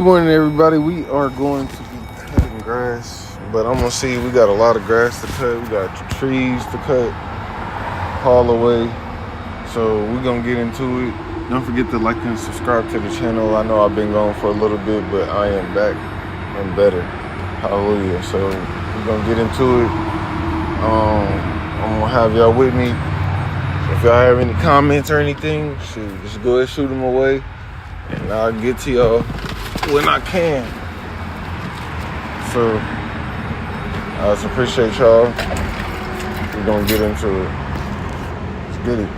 Good morning, everybody. We are going to be cutting grass, but I'm gonna see. We got a lot of grass to cut. We got trees to cut, haul away. So we're gonna get into it. Don't forget to like and subscribe to the channel. I know I've been gone for a little bit, but I am back and better. Hallelujah. So we're gonna get into it. I'm gonna have y'all with me. If y'all have any comments or anything, just go ahead and shoot them away, and I'll get to y'all when I can. So I just appreciate y'all. We're gonna get into it. Let's get it.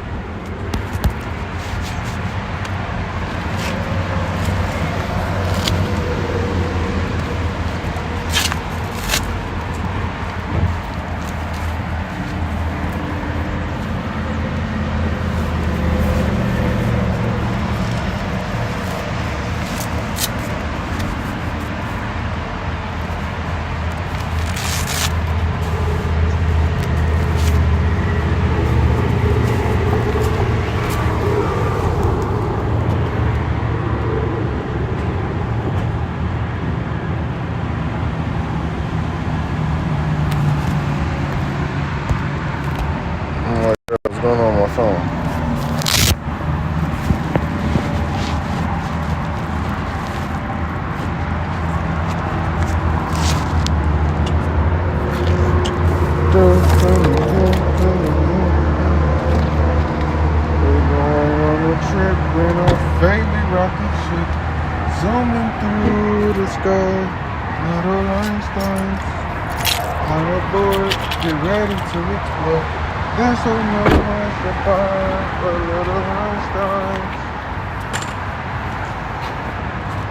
What's going on my phone? We're going on a trip in a faintly rocket ship, zooming through the sky. Little Einsteins, climb aboard, get ready to explore. There's so much to find for little Einsteins.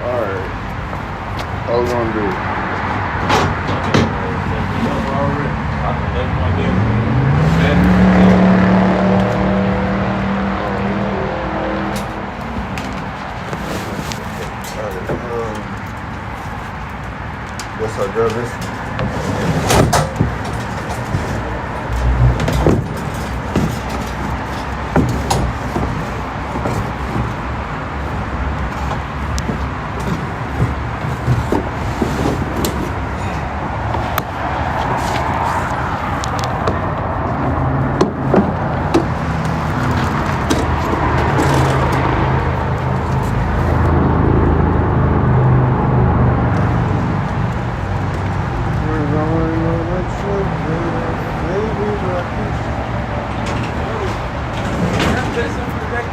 Alright, how we gonna do it? Guess I'll grab this.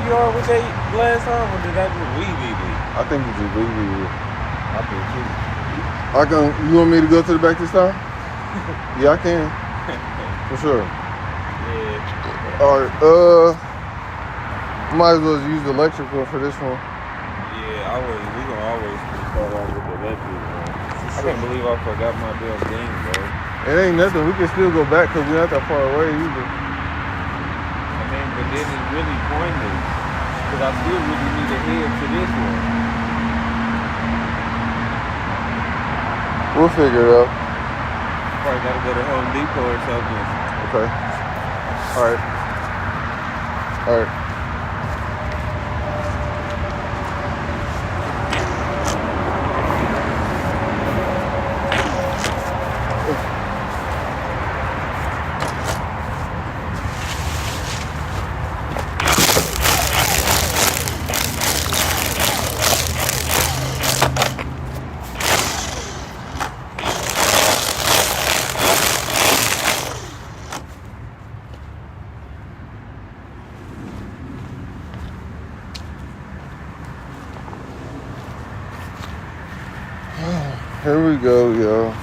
Was they last time, or did that just weed? I think it's just leaving. I think too. You want me to go to the back this time? Yeah, I can. For sure. Yeah. Alright, might as well use the electrical for this one. Yeah, we gonna always start off with the electric, man. I can't believe I forgot my damn game, bro. It ain't nothing. We can still go back because we're not that far away either. I mean, but then it's really pointless. Because I still really need to head to this one. We'll figure it out. Probably gotta go to Home Depot or something. Okay. Alright. Alright. Here we go, y'all.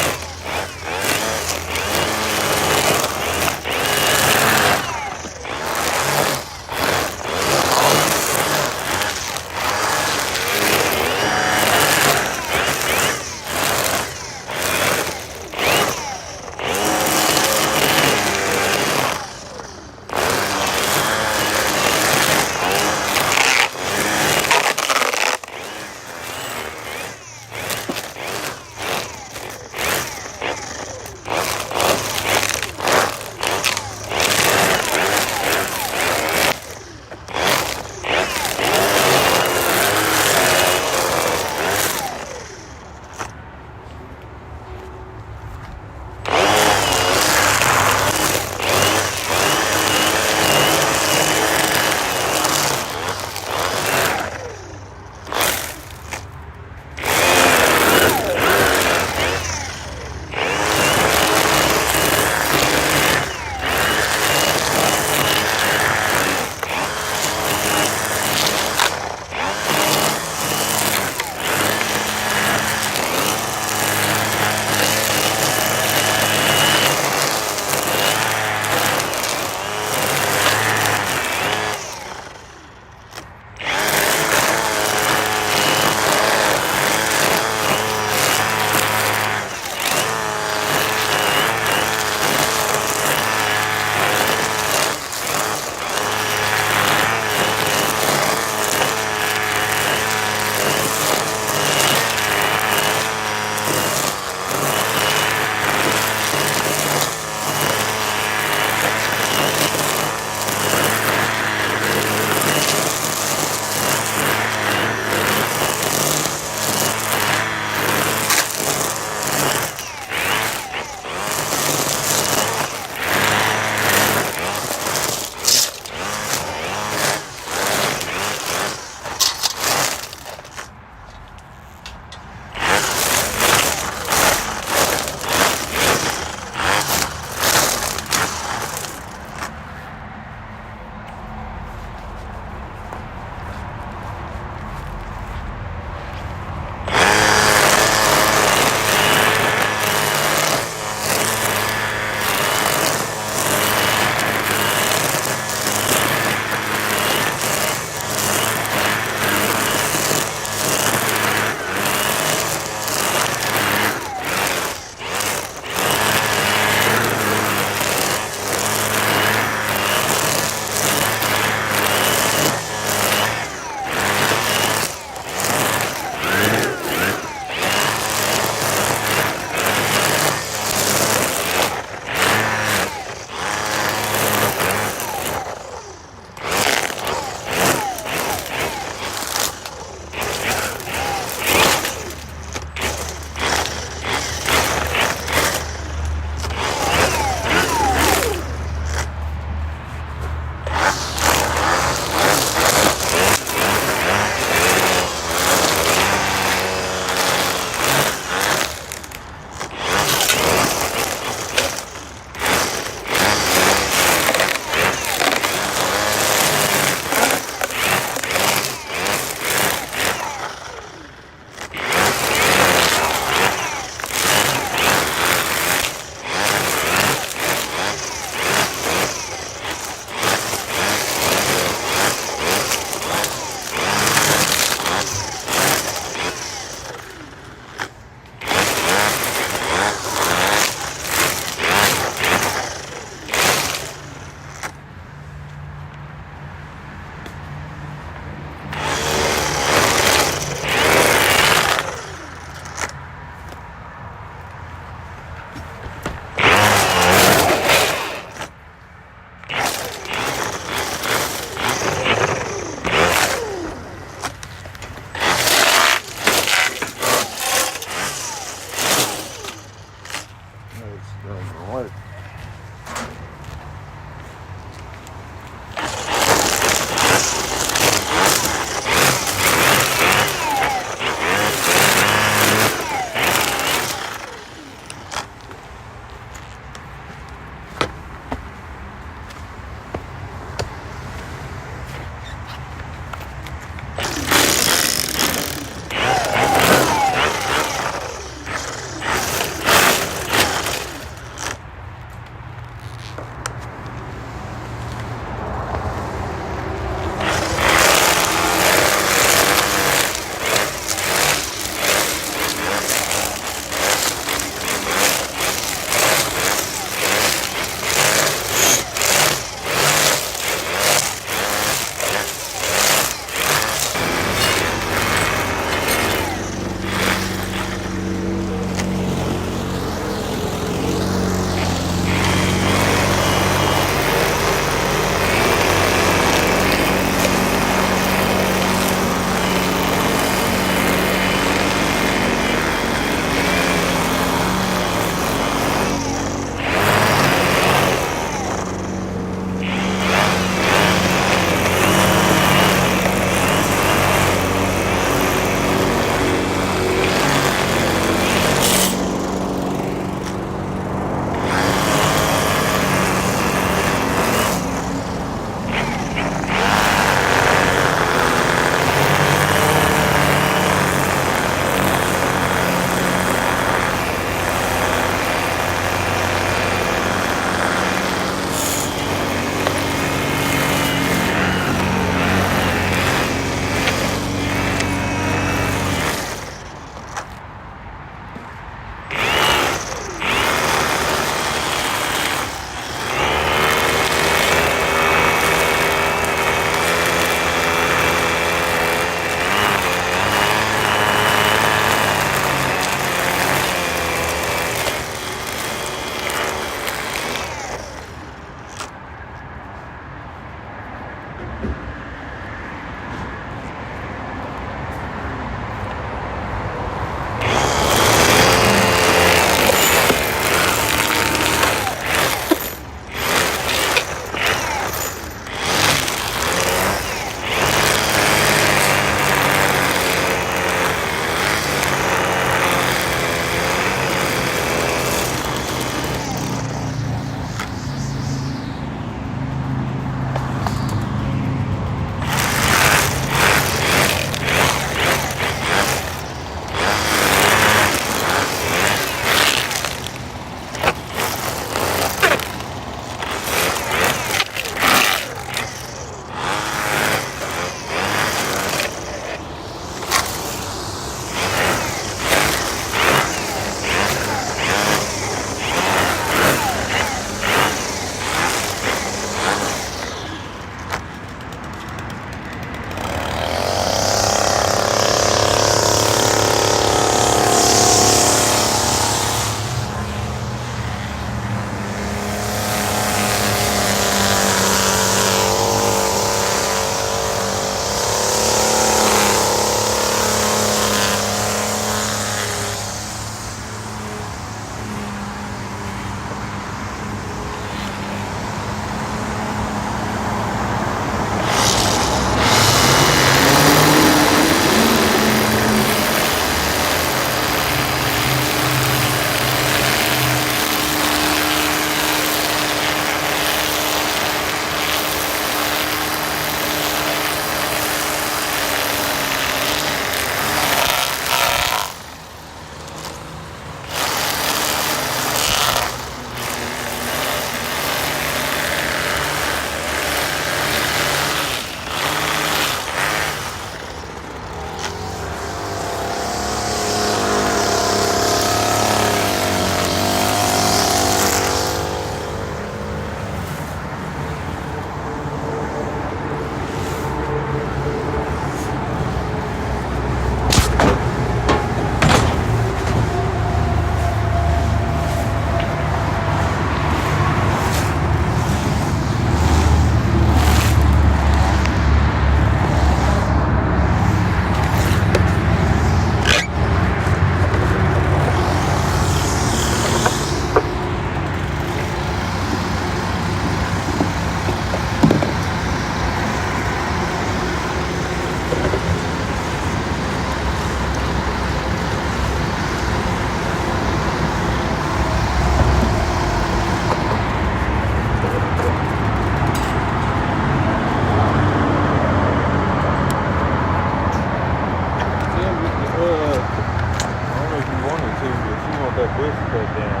that bush cut down.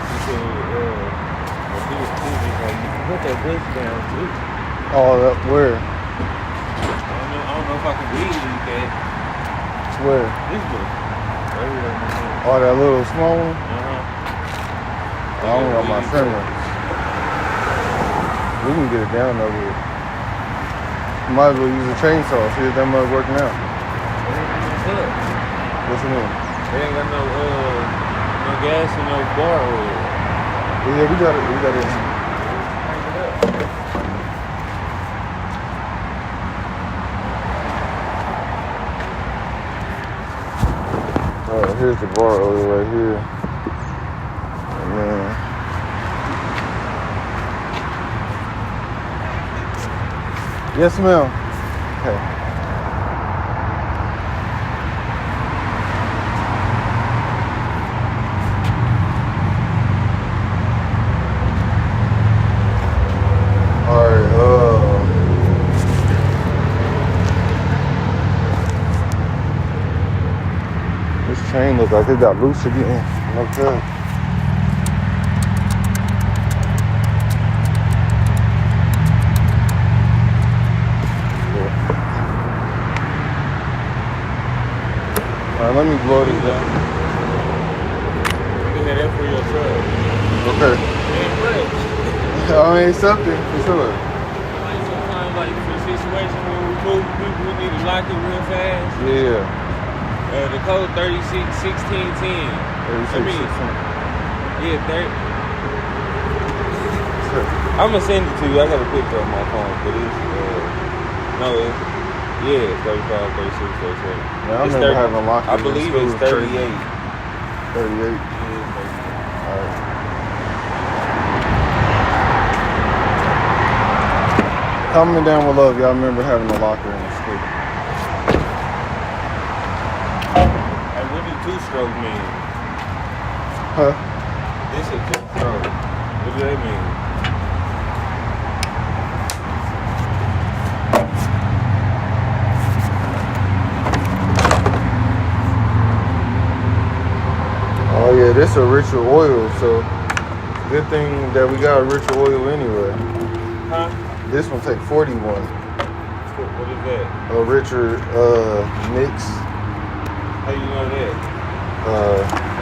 He said, he was like, you can put that bush down too. Oh, that, where? I don't know if I can read that. Where? This bush. Right here. Oh, that little small one? Uh-huh. I don't know my trimmer. We can get it down over here. Might as well use a chainsaw, see if that mug working out. What's it mean? They ain't got no gas and no bar oil. Yeah, we got it. Oh, here's the bar oil right here. And then yes, ma'am. Okay. This chain looks like it got loose again. Okay. Alright, let me blow this down. You can have that for your truck. Okay. And fresh. I mean, something for sure. Like sometimes, like for a situation when we move people, we need to lock it real fast. Yeah. The code 36 1610. 36, 16. Yeah, 30. I'm gonna send it to you. I got a picture on my phone, but it's 35, 36, 37. Yeah, I remember having a locker. I believe it's 38. 38. Alright. Comment down below if y'all remember having a locker in the school. Hey, what do two-stroke mean? Huh? This is two-stroke. What does that mean? Oh yeah, this a richer oil, so good thing that we got a richer oil anyway. Huh? This one take 41. What is that? A richer mix. How you know that?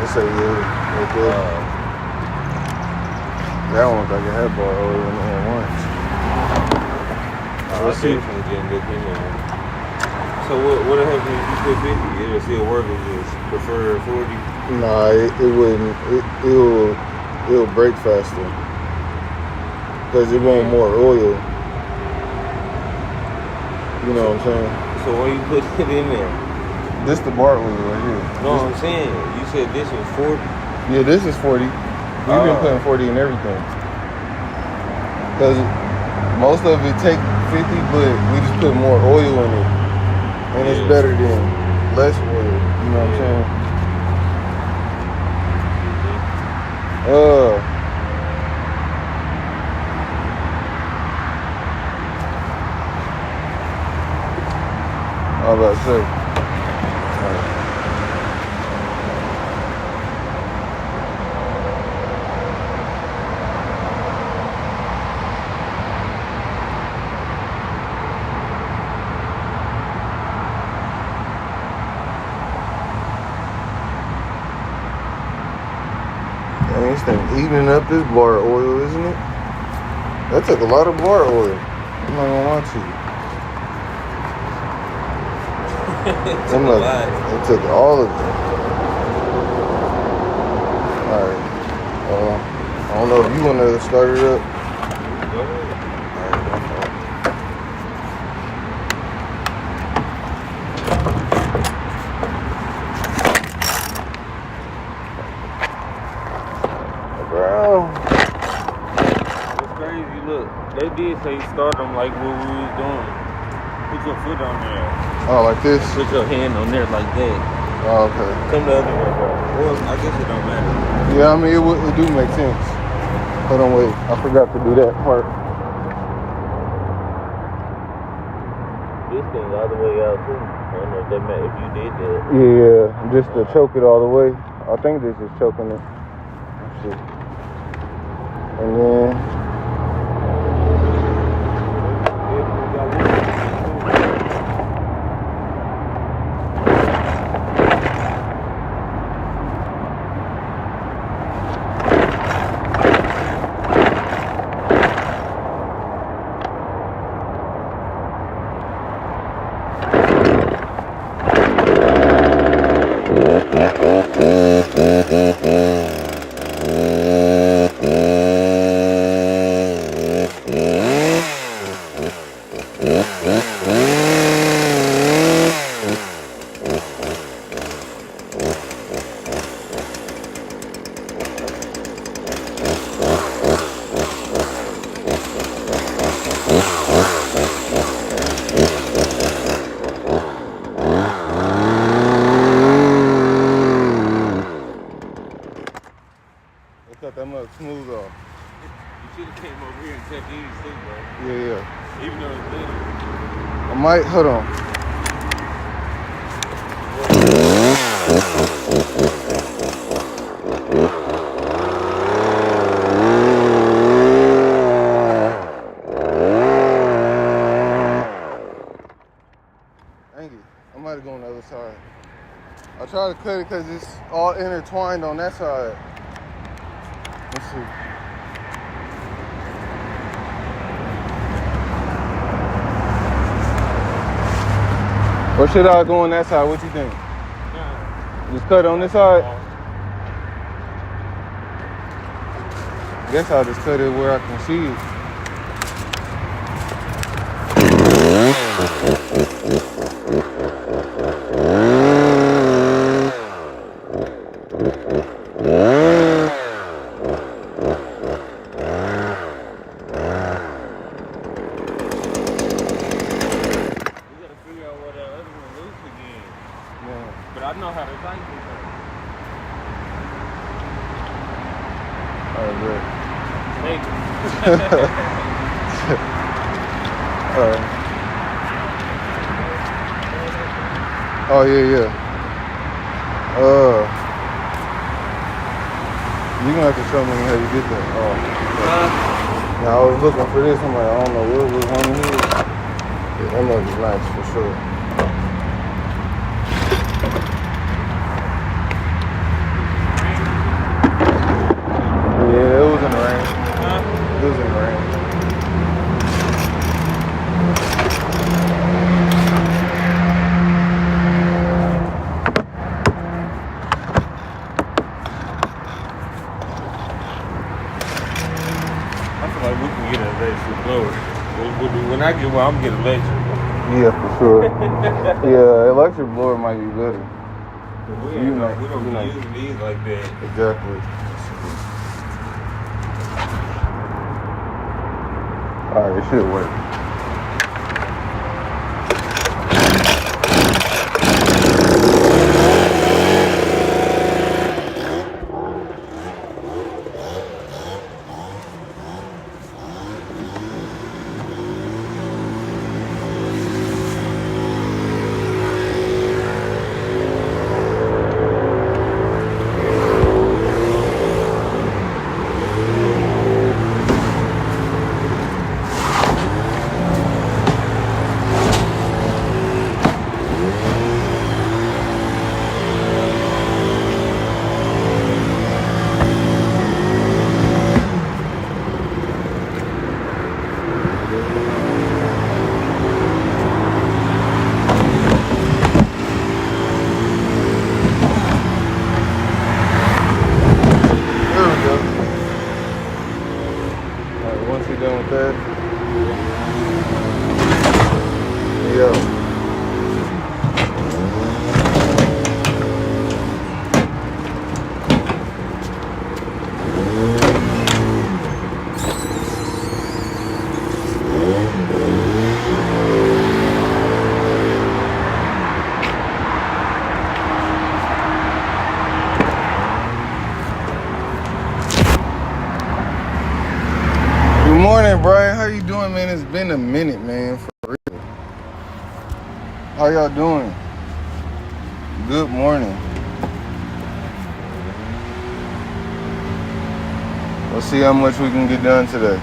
Let's say yeah, right there. That one look like it had bar oil in it once. Let's see if we can get in. So what happens if you put 50? It'll still work or just prefer 40? Nah, it wouldn't. It'll break faster because it won't more oil. You know what I'm saying? So why you put it in there? This the bar oil right here. No, I'm saying you said this was 40. Yeah, this is 40. We've been putting 40 in everything because most of it take 50, but we just put more oil in it, and it's better than less oil. You know what I'm saying? I was about to say. Dang, this thing eating up this bar oil, isn't it? That took a lot of bar oil. I'm not gonna lie to you. It took a lot. It took all of it. Alright. I don't know if you want to start it up. Go ahead. Bro. It's crazy. Look, they did say start them like what we was doing. Put your foot on there. Oh, like this? Put your hand on there like that. Oh, okay. Come the other way, bro. Well, I guess it don't matter. Yeah, I mean, it do make sense. Hold on, wait. I forgot to do that part. This thing all the way out too. I don't know if that matter if you did that. Yeah, just to choke it all the way. I think this is choking it. Let's see. And then cut that much smooth off. You should have came over here and checked these too, bro. Yeah. Even though it's little. I might, hold on. Dang it, I might have gone on the other side. I try to cut it because it's all intertwined on that side. Let's see. Or should I go on that side? What you think? Just cut on this side? I guess I'll just cut it where I can see it. But I know how to tighten it. Alright, good. Thank you. Alright. Oh yeah. You gonna have to show me how you did that. Oh. Now I was looking for this. I'm like, I don't know what was on here. Yeah, that must be nice for sure. Yeah, it was in the rain. It was in the rain. I feel like we can get an electric blower. When I get one, I'm getting electric. Yeah, for sure. Yeah, electric blower might be better. We don't be using these like that. Exactly. Alright, it should work. Once you're done with that, yeah. Good morning, Brian. How you doing, man? It's been a minute, man, for real. How y'all doing? Good morning. We'll see how much we can get done today.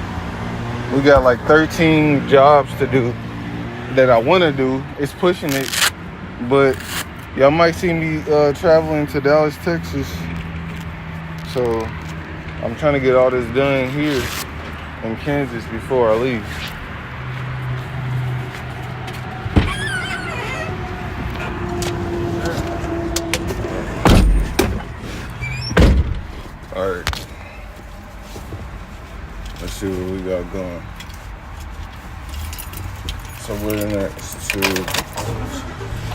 We got like 13 jobs to do that I want to do. It's pushing it, but y'all might see me traveling to Dallas, Texas. So I'm trying to get all this done here in Kansas before I leave. All right. Let's see what we got going. So we're next to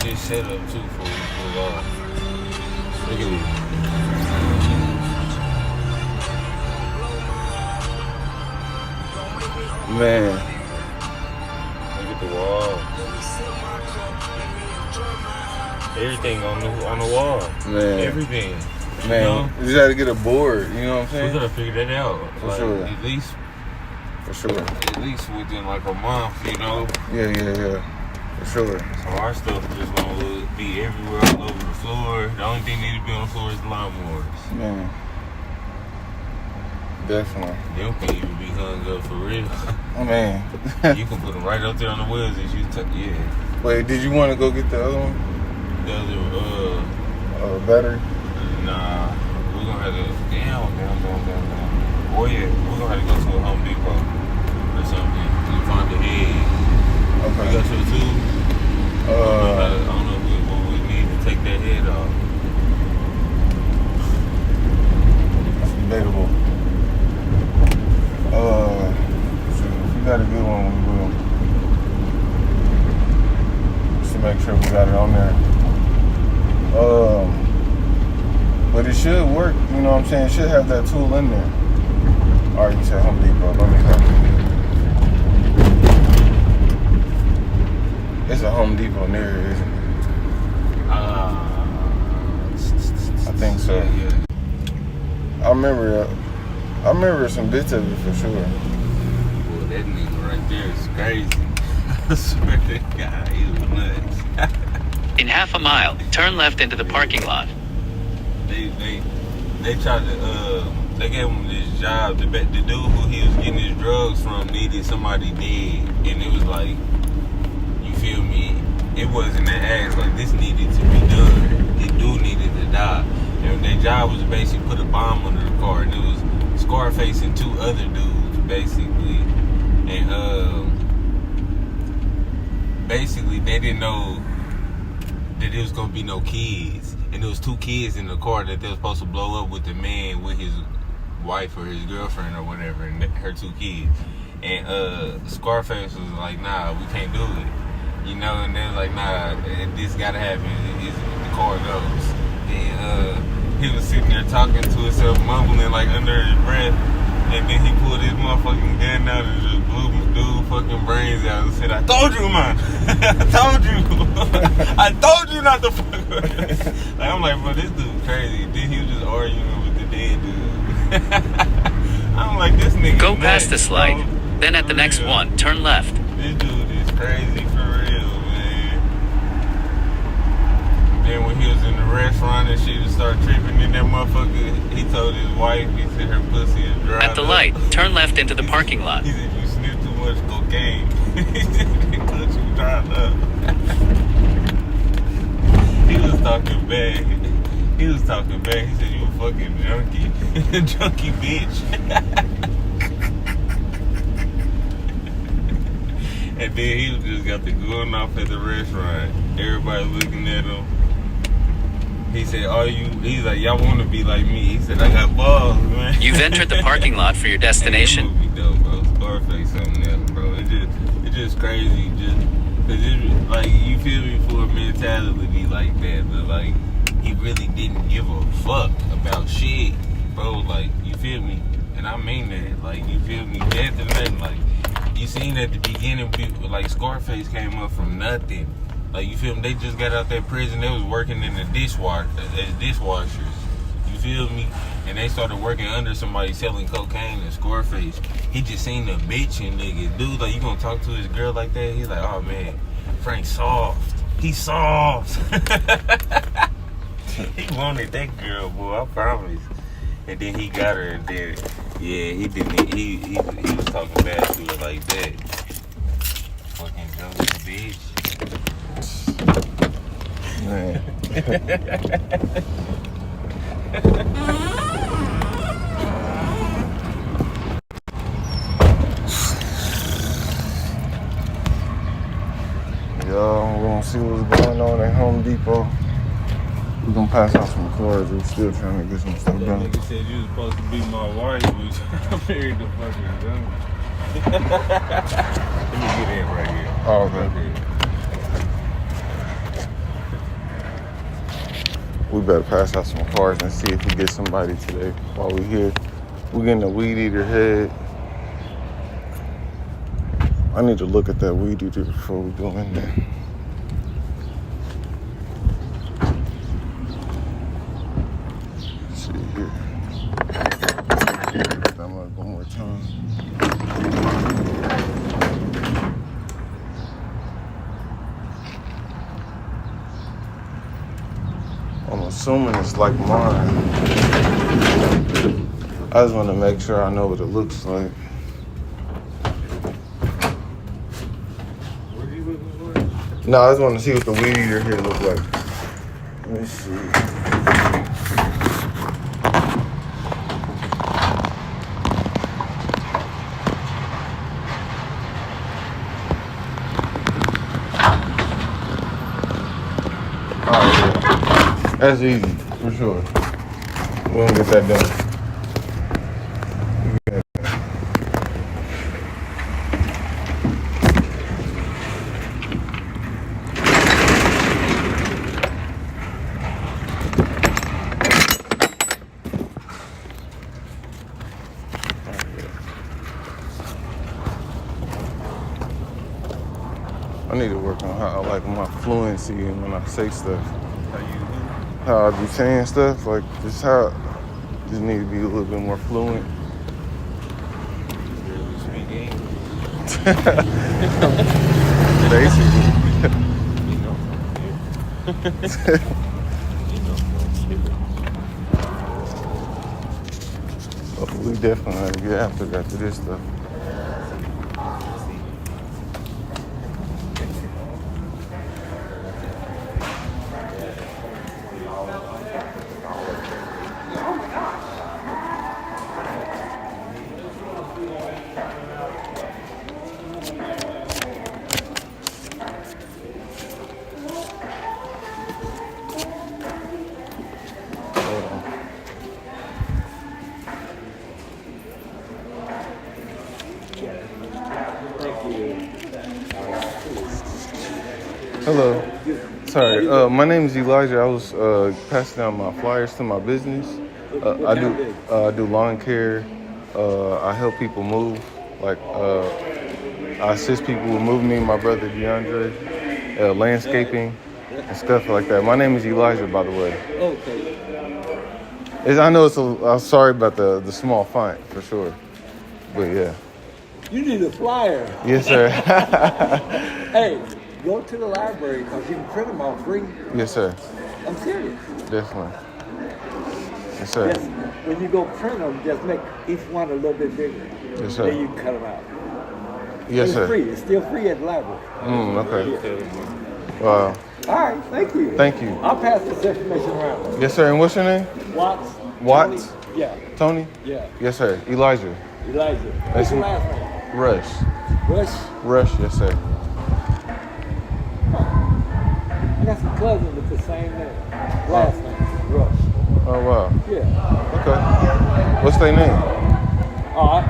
This setup too for we pull off. Look at this. man. Look at the wall. Everything on the wall. Man. Everything. Man, You know? you just gotta get a board, you know what I'm We saying? gotta figure that out. For Like, sure. At least within like a month, you know. Yeah. For sure. So our stuff just gonna be everywhere, all over the floor. The only thing need to be on the floor is the lawnmowers. Man. Definitely. Them can't even be hung up for real. Man. You can put them right up there on the wheels as you yeah. Wait, did you want to go get the other one? The other, Battery? nah, we're gonna have to, damn. Oh yeah, we're gonna have to go to a Home Depot or something and find the head. Okay. You got your too? I don't know what we need to take that head off. That's debatable. So if we got a good one, we will. Just to make sure we got it on there. But it should work, you know what I'm saying? It should have that tool in there. Alright, you said Home Depot. Let me go. It's a Home Depot near here, isn't it? I think so. Yeah. I remember some bits of it for sure. Boy, that nigga right there is crazy. I swear to God, he was nuts. In half a mile, turn left into the parking lot. They tried to they gave him this job. The dude who he was getting his drugs from needed somebody dead, and it was like, you feel me? It wasn't an ass like this needed to be done. The dude needed to die, and their job was to basically put a bomb under the car, and it was Scarface and two other dudes basically, and basically they didn't know that there was gonna be no kids, and there was two kids in the car that they were supposed to blow up with the man with his wife or his girlfriend or whatever, and her two kids. And Scarface was like, nah, we can't do it, you know. And they was like, nah, this gotta happen. The car goes. And he was sitting there talking to himself, mumbling like under his breath. And then he pulled his motherfucking gun out and just blew dude fucking brains out and said, I told you, man. I told you. I told you not to fuck with it. Like, I'm like, bro, this dude crazy. Then he was just arguing with the dead dude. I'm like, this nigga Go nuts, past this light. bro. Then at the next For real. one, turn left. This dude is crazy for real, man. Then when he was in the restaurant and she just started tripping in that motherfucker, he told his wife, he said her pussy is dry. At the light, turn left into the parking lot. He said, you sniff too much cocaine. He said, it cut you dried up. He was talking bad. He was talking bad. He said, you a fucking junkie. Junkie bitch. And then he just got the going off at the restaurant. Everybody looking at him. He said, he's like, y'all want to be like me. He said, I got balls, man. You've entered the parking lot for your destination. Hey, that movie dope, bro. Scarface something else, bro. It's just crazy. Cause it's like, you feel me, for a mentality like that. But like, he really didn't give a fuck about shit, bro. Like, you feel me? And I mean that. Like, you feel me? Death and nothing. Like, you seen at the beginning, people, like Scarface came up from nothing. Like, you feel me? They just got out that prison. They was working in the dishwashers. You feel me? And they started working under somebody selling cocaine. And Scarface, he just seen the bitch and nigga. Dude, like, you gonna talk to his girl like that? He's like, oh man, Frank's soft. He's soft. He wanted that girl, boy. I promise. And then he got her, and then Yeah, he didn't. He was talking bad to her like that. Fucking joke, bitch. Man. Y'all, we're gonna see what's going on at Home Depot. We're gonna pass out some cards. We're still trying to get some stuff That done. nigga said you was supposed to be my wife, but I married the fucking dummy. Let me get in right here. Oh, okay. We better pass out some cards and see if we get somebody today while we're here. We're getting a weed eater head. I need to look at that weed eater before we go in there. Let's see here. I'm up one more time. I'm assuming it's like mine. I just want to make sure I know what it looks like. What are you looking for? No, I just want to see what the weed eater here looks like. Let me see. Oh, yeah. That's easy, for sure. We're gonna get that done. I need to work on how I like my fluency and when I say stuff. How I be saying stuff, like just how just need to be a little bit more fluent. Really speak English. Basically. You know. But we definitely gotta get after this stuff. Hello. Sorry, my name is Elijah. I was passing out my flyers to my business. I do lawn care. I help people move. Like I assist people with moving. Me and my brother DeAndre, landscaping and stuff like that. My name is Elijah, by the way. Okay. I know I'm sorry about the small font for sure, but yeah. You need a flyer. Yes, sir. Hey, go to the library because you can print them all free. Yes, sir. I'm serious. Definitely. Yes, sir. Just, when you go print them, just make each one a little bit bigger. Yes, sir. Then you can cut them out. Yes, It's sir. free. It's still free at the library. Okay. Wow. All right, thank you. Thank you. I'll pass this information around. Yes, sir. And what's your name? Watts. Watts? Tony? Yeah. Tony? Yeah. Yes, sir. Elijah. Elijah. What's your last name? Rush. Rush. Rush, yes, sir. I got some cousins with the same name. Last name. Rush. Oh, wow. Yeah. Okay. What's their name? Oh,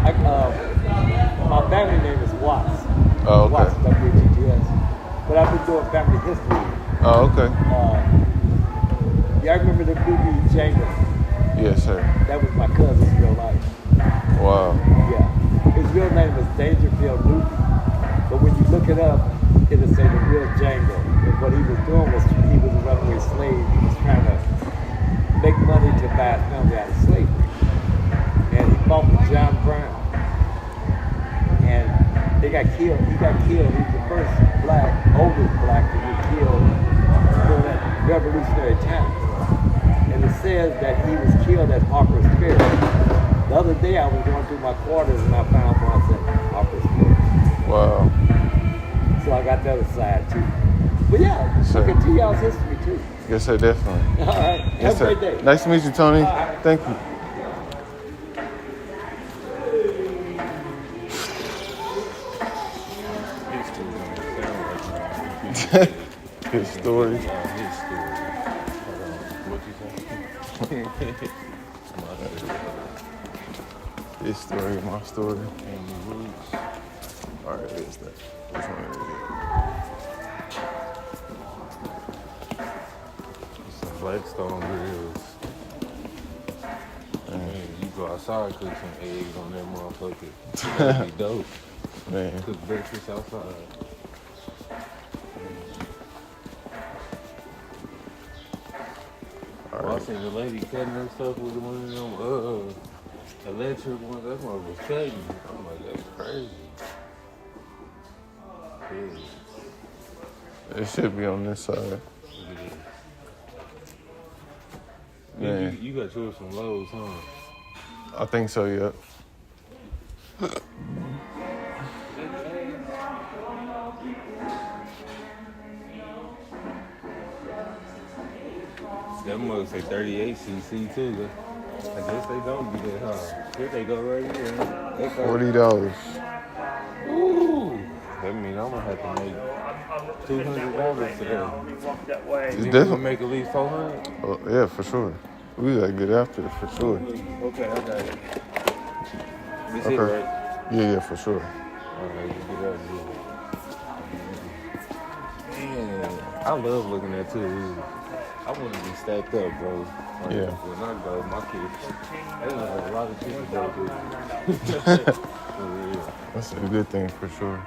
my family name is Watts. Oh, okay. Watts, W-T-T-S. But I've been doing family history. Oh, okay. Yeah, I remember the movie Django. Yes, sir. That was my cousin's real life. Wow. Yeah. His real name was Dangerfield Newby. But when you look it up, it'll say the real Django. And what he was doing was he was a runaway slave. He was trying to make money to buy his family out of slavery. And he fought with John Brown. And they got killed. He got killed. He was the first oldest black to get killed during that revolutionary time. And it says that he was killed at Harper's Ferry. The other day I was going through my quarters and I found one at Office Works. Wow. So I got the other side too. But yeah, Sure. look into y'all's history too. Yes, sir, definitely. All right. Yes, Have a sir. great day. Nice to meet you, Tony. right. Thank you. His story. His story. What you say? His story, my story. Family roots. All right, it's that. Which one is Some Blackstone grills. Man, you go outside, cook some eggs on that motherfucker. That'd be dope. it? Man, Cook breakfast outside. all Well, I right. seen the lady cutting her stuff with one of them electric ones. That one was cutting. I'm like, that's crazy. Yeah. It should be on this side. Look at this. Man. You got yours from Lowe's, huh? I think so, yeah. That mug say 38 cc too. I guess they don't do that, huh? Here they go right here. They go. $40. Ooh. That means I'm gonna have to make $200 today. It's You think we different. can make at least 400? Oh, yeah, for sure. We gotta get after it for sure. Okay, I got it. This Okay. it, right? Yeah, for sure. Alright, you get out of here. Man, I love looking at too. I want to be stacked up, bro. Like, Yeah. when I go, my kids, there's a lot of kids out there. For real. That's a good thing for sure.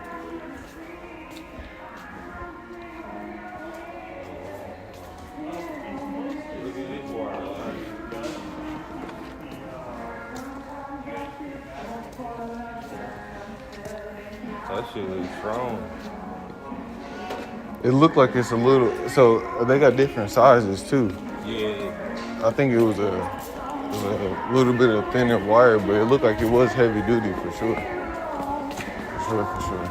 That shit looks strong. It looked like it's a little, so they got different sizes too. Yeah. I think it was a little bit of thinner wire, but it looked like it was heavy duty for sure. For sure.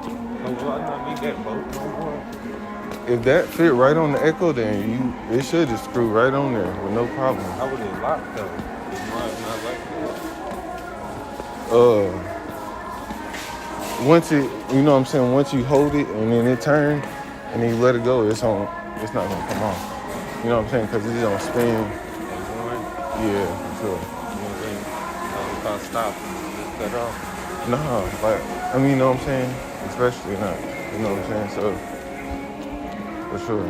So why not make that boat no more? If that fit right on the Echo, then it should just screw right on there with no problem. How would it lock though? It's not like that. Once it, you know what I'm saying, once you hold it and then it turns and then you let it go, it's not gonna come off. You know what I'm saying? Because it's gonna spin. Like one, Yeah, for sure. you know what I'm saying? If I stop and just cut off. Nah, like, I mean, you know what I'm saying? Especially not, you know what I'm saying? So, for sure.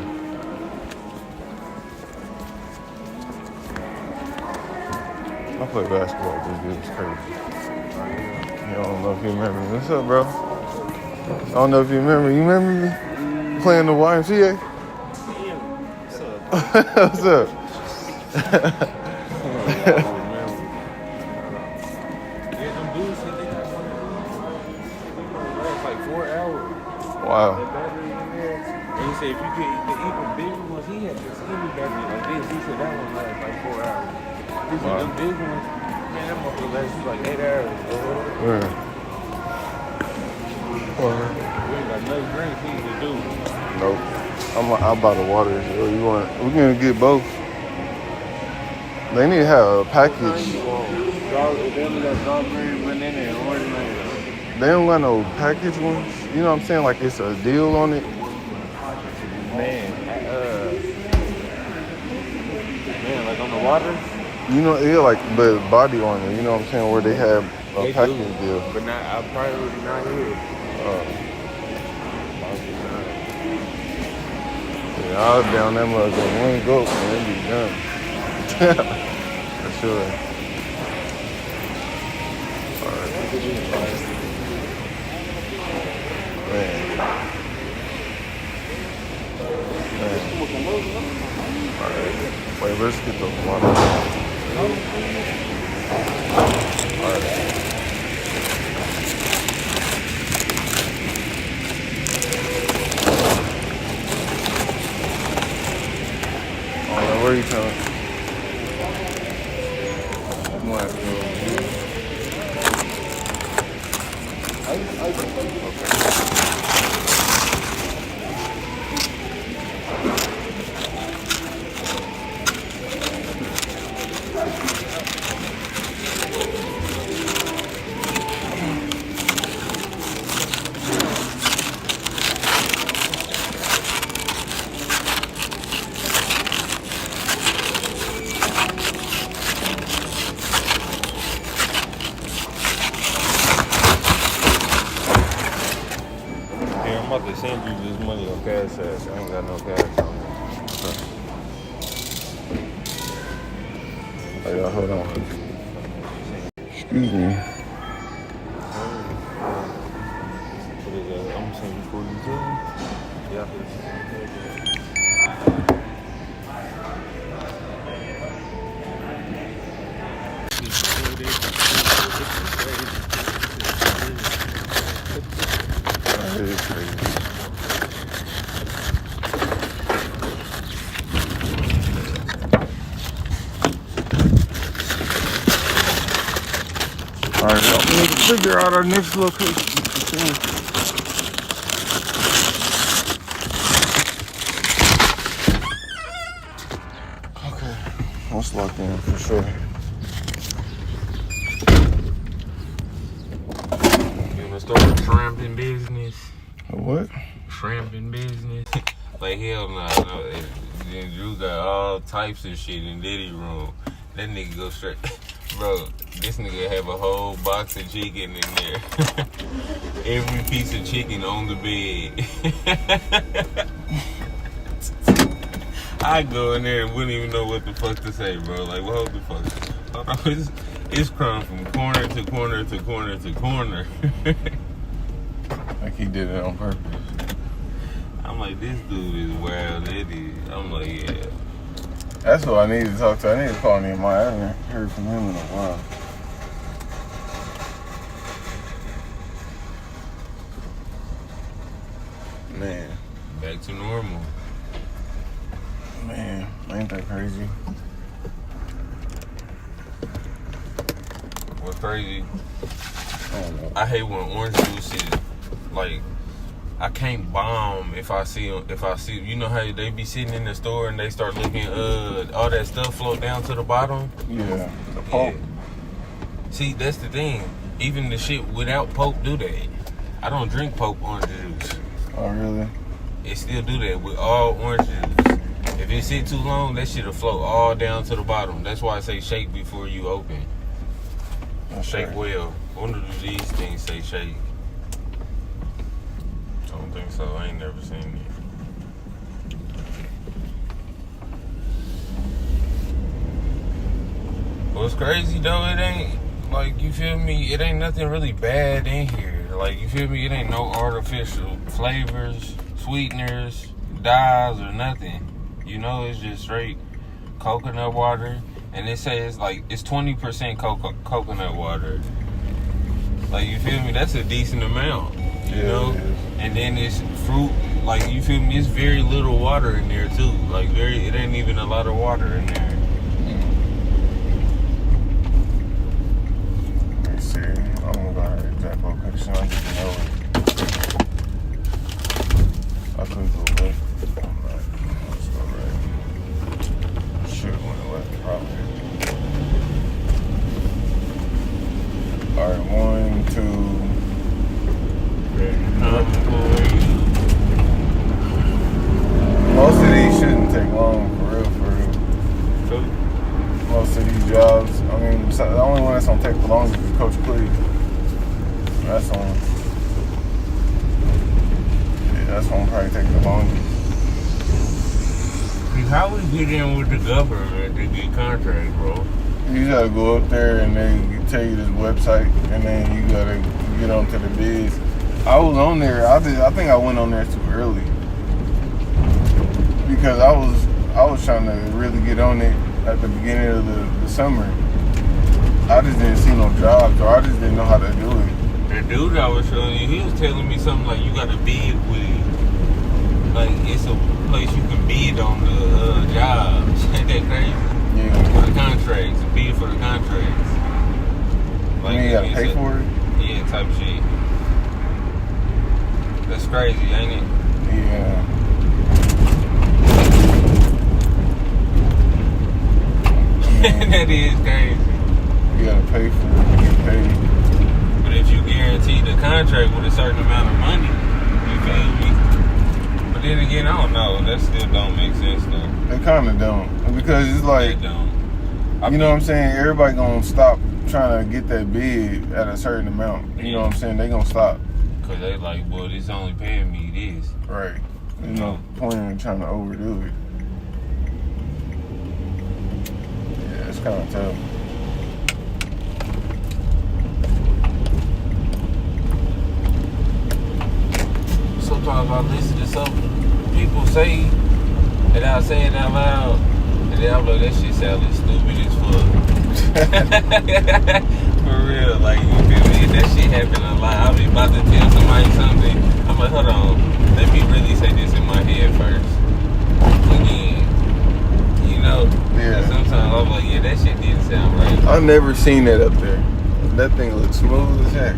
I play basketball with this dude, it's crazy. I don't know if you remember me. What's up, bro? I don't know if you remember. You remember me? Playing the YMCA? What's up? Yeah, them dudes said they got one of those. Last like 4 hours. Wow. That battery in there. And he said if you get the even bigger ones, he had this skinny battery like this. He said that one lasts like 4 hours. He said Wow. them big ones, man, that motherfucker lasts you like 8 hours. Yeah. We ain't got no drinks he to do. Nope. I'll buy the water. So we're gonna get both. They need to have a package. They only got strawberry, banana, and orange mango. They don't got no package ones. You know what I'm saying? Like it's a deal on it. Man, like on the water? You know, yeah, like but body on it. You know what I'm saying? Where they have a They package do, deal. but not, I probably not here. Yeah, I was down that much. One go, man, it be done. For sure. Man. Alright. Wait, let's get the water. Alright, where are you coming? I'm gonna have to go send you this money on Cash App. I ain't got no cash on me. Oh, yeah, hold on. Excuse me. What is that? I'm gonna send you 42. Yeah. That is crazy. All right, now we need to figure out our next location. Okay, let's lock in for sure. You wanna start a shrimping business? A what? Shrimping business? Like hell no. Then Drew got all types of shit in Diddy room. That nigga go straight. Bro, this nigga have a whole box of chicken in there. Every piece of chicken on the bed. I go in there and wouldn't even know what the fuck to say, bro. Like, what the fuck? It's crumb from corner to corner to corner to corner. Like he did it on purpose. I'm like, this dude is wild. It is. I'm like, yeah. That's who I need to talk to. I need to call Nehemiah. I haven't heard from him in a while. Man, Back to normal. man, ain't that crazy? What's crazy? I don't know. I hate when orange juice is like, I can't bomb if I see, you know how they be sitting in the store and they start looking, all that stuff float down to the bottom. Yeah, the pulp. Yeah. See, that's the thing. Even the shit without Pope do that. I don't drink Pope orange juice. Oh, really? It still do that with all orange juice. If it sit too long, that shit'll float all down to the bottom. That's why I say shake before you open. Shake well. I wonder do these things say shake? I don't think so. I ain't never seen it. What's crazy though, it ain't, like, you feel me, it ain't nothing really bad in here. Like, you feel me, it ain't no artificial flavors, sweeteners, dyes, or nothing. You know, it's just straight coconut water. And it says, like, it's 20% coconut water. Like, you feel me, that's a decent amount, you know? And then it's fruit, like, you feel me, it's very little water in there, too. Like, it ain't even a lot of water in there. I'm gonna go ahead and exact location. I just know it. I could go left. I'm not. Let's go right. Should have went left, probably. Alright, 1, 2. Most of these shouldn't take long, for real, for real. Most of these jobs, I mean, the only one that's gonna take the longest is Coach Clee. That's on. Yeah, that's gonna probably take the longest. How we get in with the government to get contracts, bro? You gotta go up there and they tell you this website, and then you gotta get onto the bids. I was on there. I think I went on there too early because I was trying to really get on it at the beginning of the summer. I just didn't see no jobs, or I just didn't know how to do it. The dude I was showing you, he was telling me something like you got to bid with, like, it's a place you can bid on the jobs. Ain't that crazy? Yeah. For the contracts, bid for the contracts. Like, you gotta pay for it? Yeah, type shit. That's crazy, ain't it? Yeah. That is crazy. You gotta pay for it to get paid. But if you guarantee the contract with a certain amount of money, you feel me? But then again, I don't know. That still don't make sense though. They kind of don't, because it's like, They don't. you know what I'm saying? Everybody gonna stop trying to get that bid at a certain amount. You know what I'm saying? They gonna stop. Cause they like, well, it's only paying me this. Right. There's no point in trying to overdo it. Yeah, it's kind of tough. Sometimes I listen to some people say, and I say it out loud, and then I'm like, that shit sounded stupid as fuck. For real, like, you feel me? That shit happen a lot. I'll be about to tell somebody something. I'm like, hold on, let me really say this in my head first. Again, you know? Yeah. And sometimes I'm like, yeah, that shit didn't sound right. I've never seen that up there. That thing looks smooth as heck.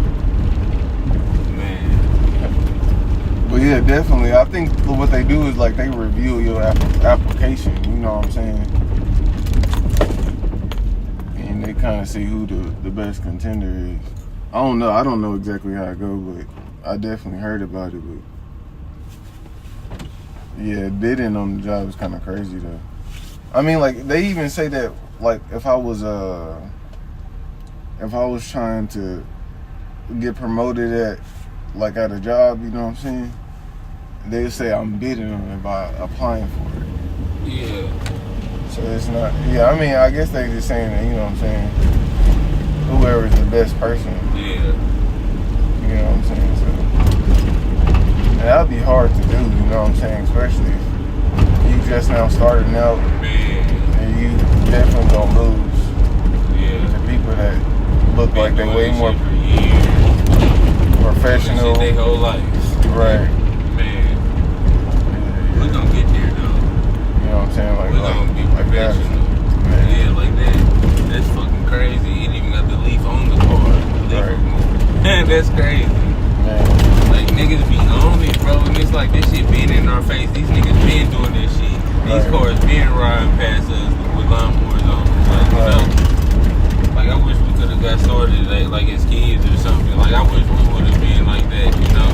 Man. But yeah, definitely. I think what they do is like they review your application. You know what I'm saying? And they kind of see who the best contender is. I don't know. I don't know exactly how it goes, but I definitely heard about it. But yeah, bidding on the job is kind of crazy though. I mean, like they even say that like if I was trying to get promoted at a job, you know what I'm saying? They say I'm bidding on it by applying for it. Yeah. So it's not. Yeah, I mean, I guess they just saying that, you know what I'm saying? Whoever's the best person. Yeah. You know what I'm saying? So, and that'd be hard to do. You know what I'm saying? Especially if you just now starting out, Man. and you definitely gonna lose Yeah. to people that look like they way more for years. professional. Their whole life. Right. Man. We gonna get there though. You know what I'm saying? We gonna be that. professional. Man. Yeah, like that. That's fucking crazy. You ain't even got the leaf on the car. Right. Man, that's crazy. Man. Like niggas be on it, bro, and it's like this shit been in our face. These niggas been doing this shit. These Right. cars been riding past us with lawnmowers on them. Like, you know? Like I wish we could have got started like as kids or something. Like I wish we would have been like that, you know?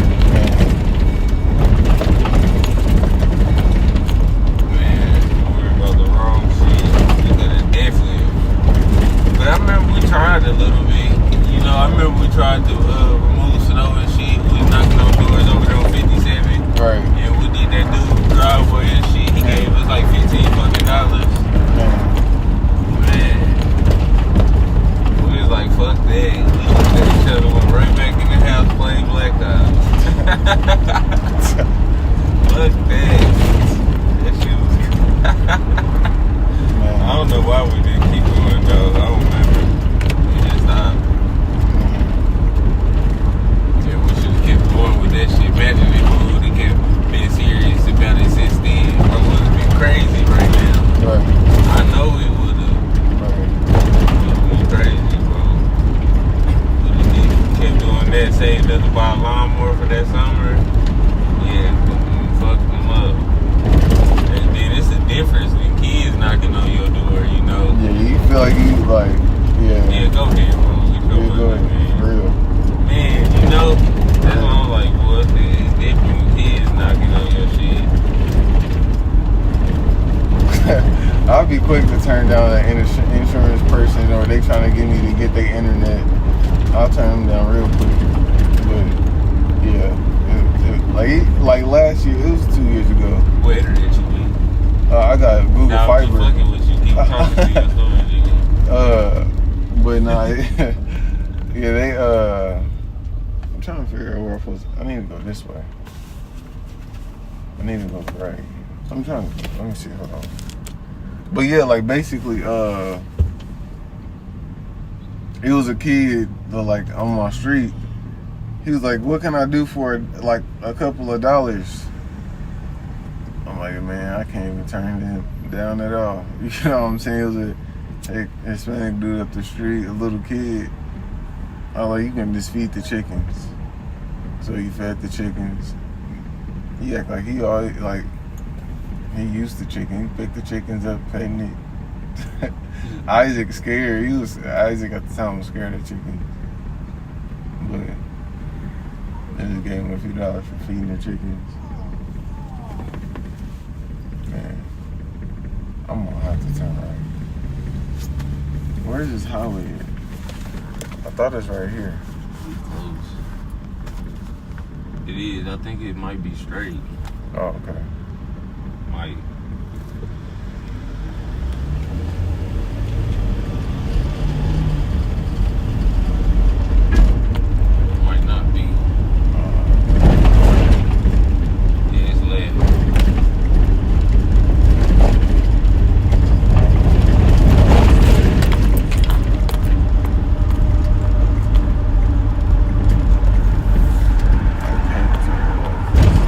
Man, worried about the wrong shit. We could have definitely. But I remember we tried a little bit. You know, I remember we tried to remove snow and shit. We was knocking on doors over there on 57. Right. And we did that dude driveway and shit. He gave us like $15 fucking. Man. We was like, fuck that. We looked at each other, went right back in the house playing Black Ops. Fuck that. That shit was I don't know why we didn't keep going though. I don't remember. We just stopped. Yeah, we should have kept going with that shit. Imagine if we would have kept being serious about it since then. It would have been crazy right now. Right. I know it would have. Right. It would have been crazy, bro. Would have kept doing that, saved us to buy a lawnmower for that summer. Yeah, fucked them up. And then it's a difference when kids knocking on your door, you know. Yeah, you feel like you like, yeah. Yeah, go ahead, bro. You feel Yeah, go what, ahead. man? For real. Man, you know, that's why I'm like, boy, it's different when kids knocking on your shit. I'll be quick to turn down an insurance person, or they trying to get me to get their internet. I'll turn them down real quick. But yeah, like last year, it was 2 years ago. What internet you need? I got Google Nah, I'm Fiber. just fucking with you. Keep talking to your story, nigga. But nah, yeah, they I'm trying to figure out where I'm supposed to. I need to go this way. I need to go right. I'm trying to. Let me see. Hold on. But yeah, like basically, it was a kid that, like, on my street. He was like, "What can I do for like a couple of dollars?" I'm like, "Man, I can't even turn him down at all." You know what I'm saying? It was a Hispanic dude up the street, a little kid. I was like, "You can just feed the chickens." So he fed the chickens. He act like he always like. He used the chicken. He picked the chickens up, petting it. Isaac scared. Isaac at the time was scared of chickens. But I just gave him a few dollars for feeding the chickens. Man, I'm gonna have to turn right. Where's this highway at? I thought it's right here. It is. I think it might be straight. Oh, okay. Might. Might not be. Yeah, it's left.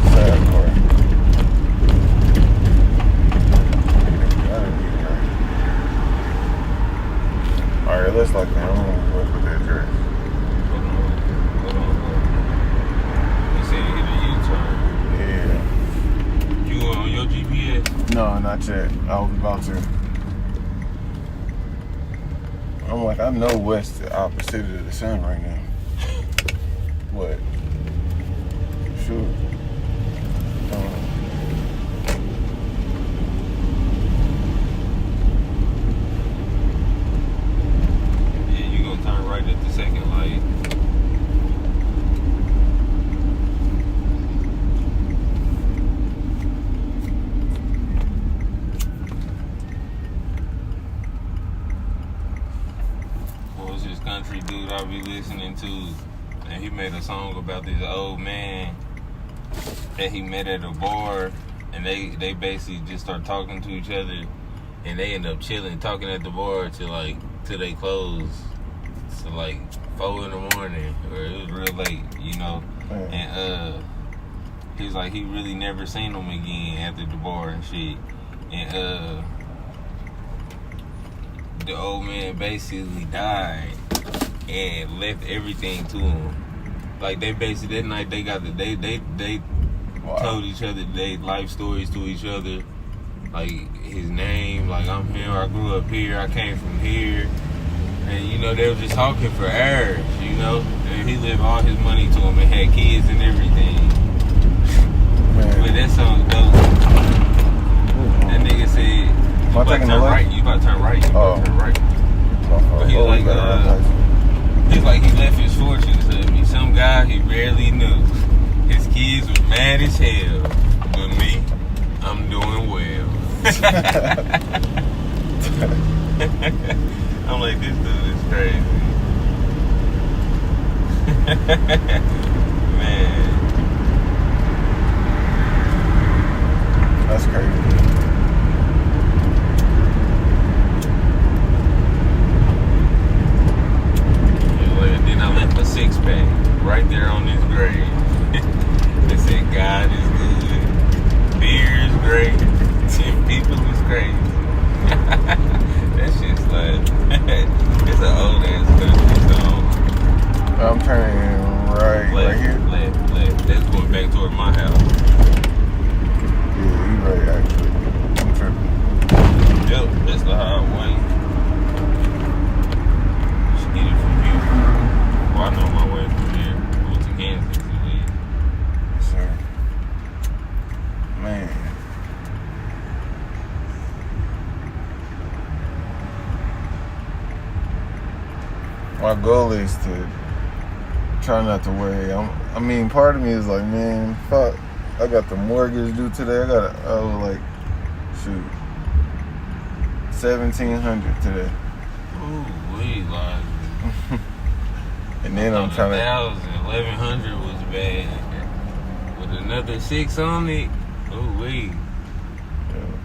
Sad part. Alright, let's lock down. I'm gonna work with that dress. Hold on. They said hit a U-turn. Yeah. You on your GPS? No, not yet. I was about to. I'm like, I know west the opposite of the sun right now. What? Shoot. Yeah, you gonna turn right at the second light. What was this country dude I be listening to? And he made a song about this old man that he met at a bar, and they basically just start talking to each other, and they end up chilling, talking at the bar till they close, to like 4 in the morning, or it was real late, you know. Yeah. And he's like he really never seen them again after the bar and shit, and the old man basically died and left everything to him. Like they basically that night they got they Wow. told each other their life stories to each other, like his name, like I'm here, I grew up here, I came from here, and you know they were just talking for hours, you know. And he left all his money to him and had kids and everything. Man. But that song dope. That nigga said, "You Am I about to taking turn the left? right. You about to turn right. You about to turn right." But he Oh, like, better. he's like he left his fortune to me. Some guy he barely knew. His kids were mad as hell. But me, I'm doing well. I'm like, this dude is crazy. Man. That's crazy. Then I left a 6-pack right there on his grave. They said God is good, beer is great, 10 people is crazy. That shit's like it's an old ass country song. I'm turning right here. Left. That's going back toward my house. Yeah, you right actually. I'm tripping. Yep, that's the highway. Just get it from here. Well, I know my way from here. Going to Kansas at least. Sir. Man. My goal is to try not to worry. I mean, part of me is like, man, fuck. I got the mortgage due today. I owe like, shoot, $1,700 today. Ooh, we like. And then I'm trying to. 1,100 was bad. With another 6 on it, ooh wee. Yeah.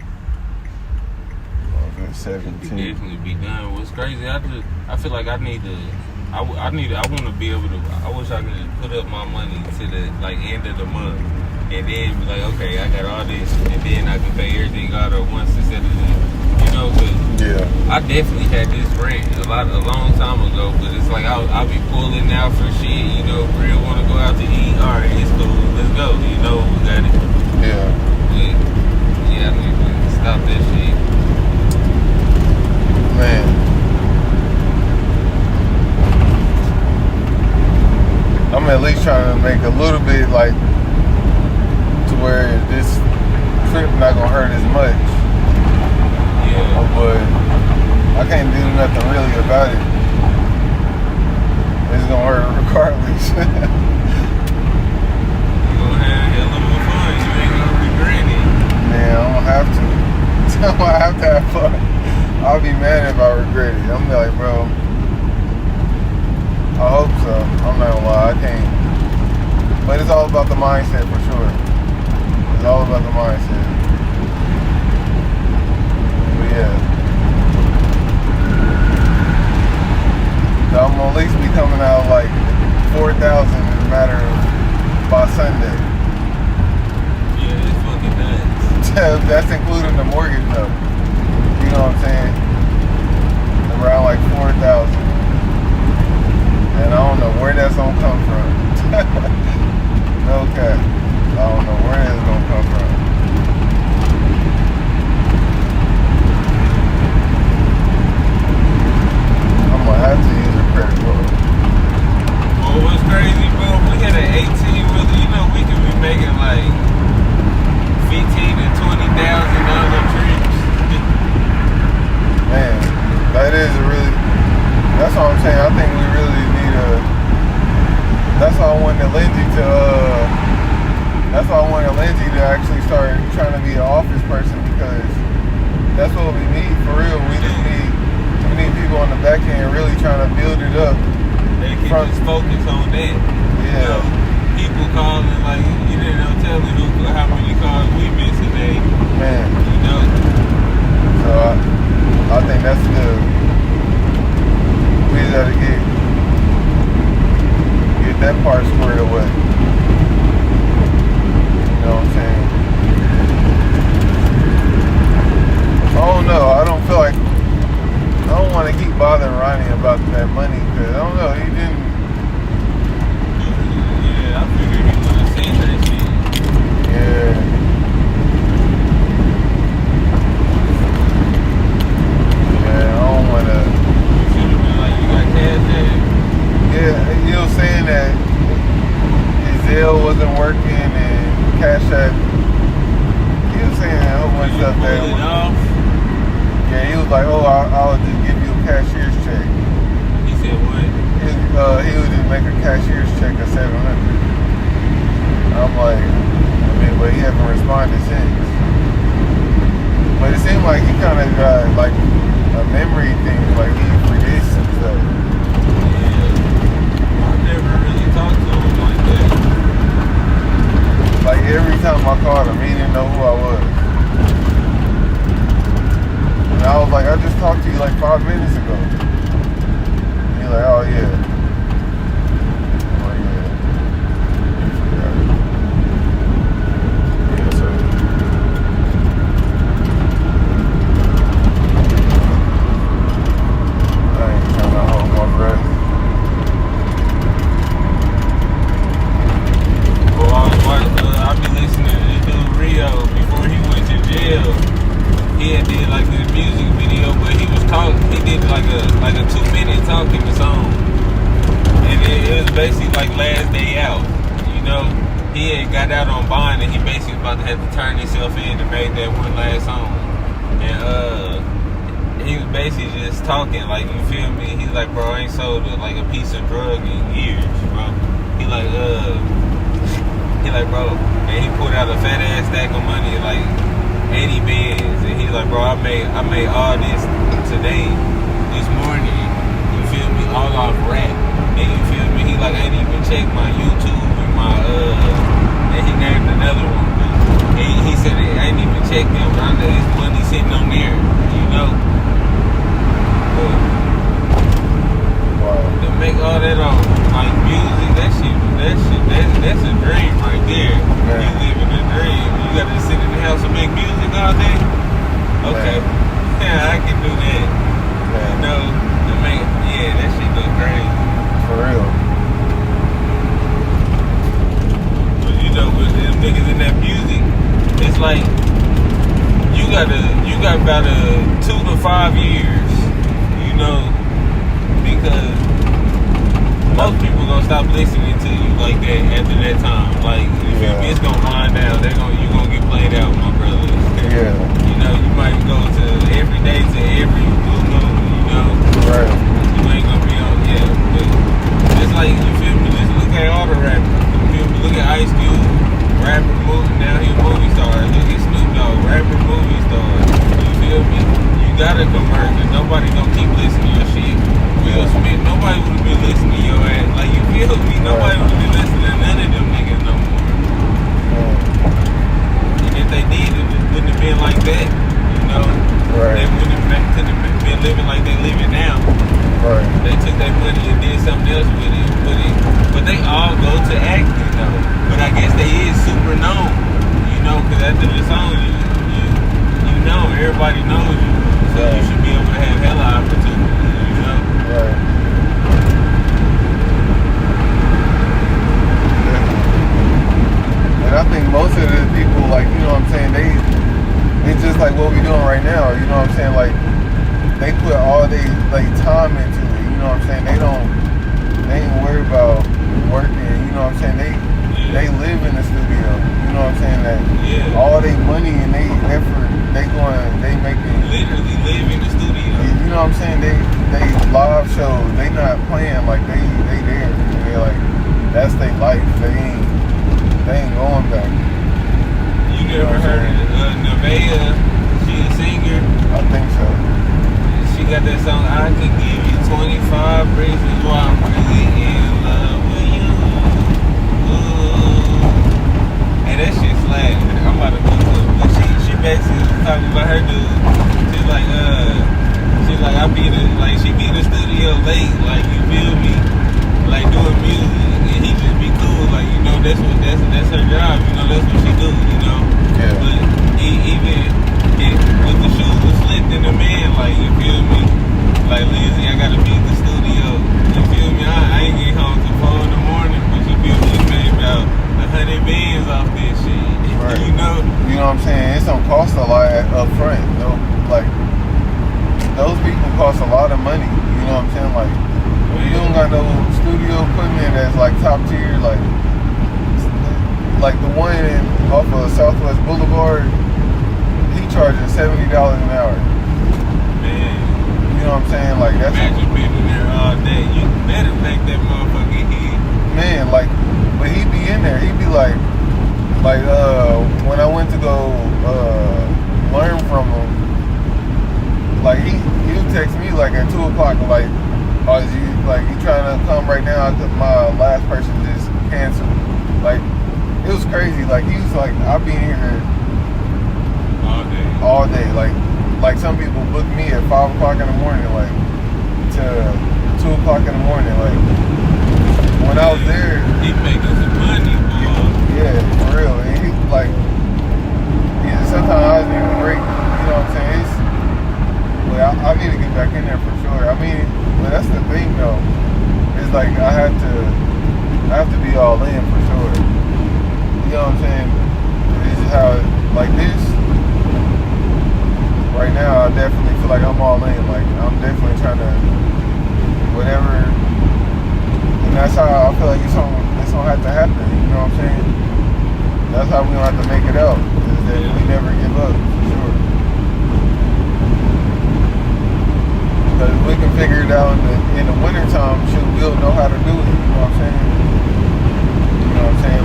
Could 17. definitely be done. What's crazy? I feel like I need to. I want to be able to. I wish I could put up my money to the like end of the month, and then be like, okay, I got all this, and then I can pay everything out at once instead of you know, cause Yeah. I definitely had this rent a long time ago, but it's like I'll be pulling out for shit. You know, real want to go out to eat. All right, it's cool. Let's go. You know, we got it. Yeah. But yeah, I need to stop that shit. Man. I'm at least trying to make a little bit like to where this trip not gonna hurt as much. Yeah. But I can't do nothing really about it. It's gonna hurt regardless. I'm gonna have to have fun. I'll be mad if I regret it. I'm like, bro, I hope so. I'm not gonna lie, I can't. But it's all about the mindset for sure. It's all about the mindset. But yeah. So I'm gonna at least be coming out like 4,000 in a matter of by Sunday. Yeah, it's fucking nuts. That's including the mortgage though. You know what I'm saying? Around like 4,000. And I don't know where that's gonna come from. Okay. I don't know where that's gonna come from. I'm gonna have to use a credit card. Well, what's crazy, bro? If we had an 18 wheeler, you know, we could be making like 15 to 20,000 on the trips. Man, that is a really. That's what I'm saying. I think we really need a. That's why I wanted Lindsay to. That's why I wanted Lindsay to actually start trying to be an office person, because that's what we need for real. We need people on the back end really trying to build it up. They can just focus on that. Yeah. You know, people calling like, you know, telling how many calls we miss a day. Man. You know. So I think that's good. We just gotta get that part squared away. You know what I'm saying? I don't know. I don't feel like I don't want to keep bothering Ronnie about that money, because I don't know. He didn't. Yeah, I figured he would have seen that shit. Yeah. Yeah, I don't want to. Should have been like, you got cash there. Yeah, you know, saying that his Zelle wasn't working and Cash App. He was saying a whole bunch of stuff Pull that. it off. Yeah, he was like, "Oh, I'll just give you a cashier's check." He said what? He would just make a cashier's check of $700. I'm like, I mean, but he hasn't responded since. But it seemed like he kind of got like a memory thing, like he forgets some stuff. Yeah. I never really talked to him like that. Like every time I called him, he didn't know who I was. And I was like, I just talked to you like 5 minutes ago. He's like, oh yeah. I'm like, yeah. Yeah, so. I ain't trying to hold my breath. Well, I be listening to this dude Rio before he went to jail. He had did like this music video, but he was talking. He did like a 2-minute talking song, and it was basically like Last Day Out. You know, he had got out on bond, and he basically about to have to turn himself in to make that one last song. And he was basically just talking, like, you feel me? He's like, bro, I ain't sold like a piece of drug in years, bro. He like, bro, and he pulled out a fat ass stack of money, like 80 bands, and he's like, bro, I made all this today, this morning, you feel me, all off rap, and you feel me, he like, I ain't even checked my YouTube and my, and he named another one, but he said, I ain't even checked them, but I know his money sitting on there, you know, but to make all that on, like, music, that's a dream right there. Man. You living a dream. You gotta sit in the house and make music all day? Okay. Man. Yeah, I can do that. Man. You know, that shit look crazy. For real. But you know, with them niggas in that music, it's like, you got about 2 to 5 years, you know, because most people gonna stop listening to you like that after that time. Like, you feel me? It's gonna wind down. You gonna get played out, my brother. Yeah. You know, you might go to every day to every blue moon, you know. Right. You ain't gonna be on, but it's like, you feel me? Just look at all the rappers. You feel me? Look at Ice Cube, rapper, movie, now he a movie star. Look at Snoop Dogg, rapper, movie star. You gotta convert, cause nobody gonna keep listening to your shit. Will Smith, nobody would have been listening to your ass. Like, you feel me? Nobody would have been listening to none of them niggas no more. And if they did, it wouldn't have been like that. You know? Right. They wouldn't have been living like they living now. Right. They took that money and did something else with it. But they all go to acting though. But I guess they is super known. You know, cause after the song, you know, everybody knows you. So you should be able to have hella opportunities, you know? Right. And I think most of the people, like, you know what I'm saying, it's just like what we doing right now, you know what I'm saying? Like, they put all their like time into it, you know what I'm saying? They ain't worried about working, you know what I'm saying? They live in the studio, you know what I'm saying? That all their money and they effort, they making literally live in the studio. You know what I'm saying? They live shows, they not playing, like they there. They like, that's their life. They ain't going back. You never heard of Nevaeh? She a singer? I think so. She got that song, I could give you 25 reasons why I'm really in love with you. Ooh. And that shit slap. I'm about to go to it. But she basically was talking about her dude. She's like, she be in the studio late, like, you feel me? Like, doing music. And he just be cool, like, you know, that's her job, you know, that's what she do, you know? Yeah. But even with the shoes was slipped in the man, like, you feel me? Like, Lizzie, I gotta be in the studio. You feel me? I ain't getting home till 4 in the morning, but you feel me? You made about 100 bands off this shit. Right. You know? You know what I'm saying? It's gonna cost a lot up front, you know? Like, those people cost a lot of money, you know what I'm saying? Like, you don't got no studio equipment that's like top tier, like the one off of Southwest Boulevard, he charging $70 an hour. Man. You know what I'm saying? Like, that's imagine being in there all day. You better make that motherfucking hit. Man, like, but he be in there. He be like when I went to go learn from him, like he would text me like at 2 o'clock, like, oh, is you trying to come right now? My last person just canceled. Like, it was crazy. Like, he was like, I'll be in here all day. Like some people book me at 5 o'clock in the morning, like to 2 o'clock in the morning. Like, when I was there, he making some money, boy. Yeah, for real. And he like, sometimes I was even break. You know what I'm saying? I need to get back in there for sure. I mean, but that's the thing though. It's like I have to be all in for sure. You know what I'm saying? This is how, like this, right now I definitely feel like I'm all in. Like, I'm definitely trying to, whatever, and that's how I feel like it's gonna have to happen. You know what I'm saying? That's how we gonna have to make it out. Is that we never give up, for sure. Because if we can figure it out in the wintertime, we'll know how to do it. You know what I'm saying? You know what I'm saying?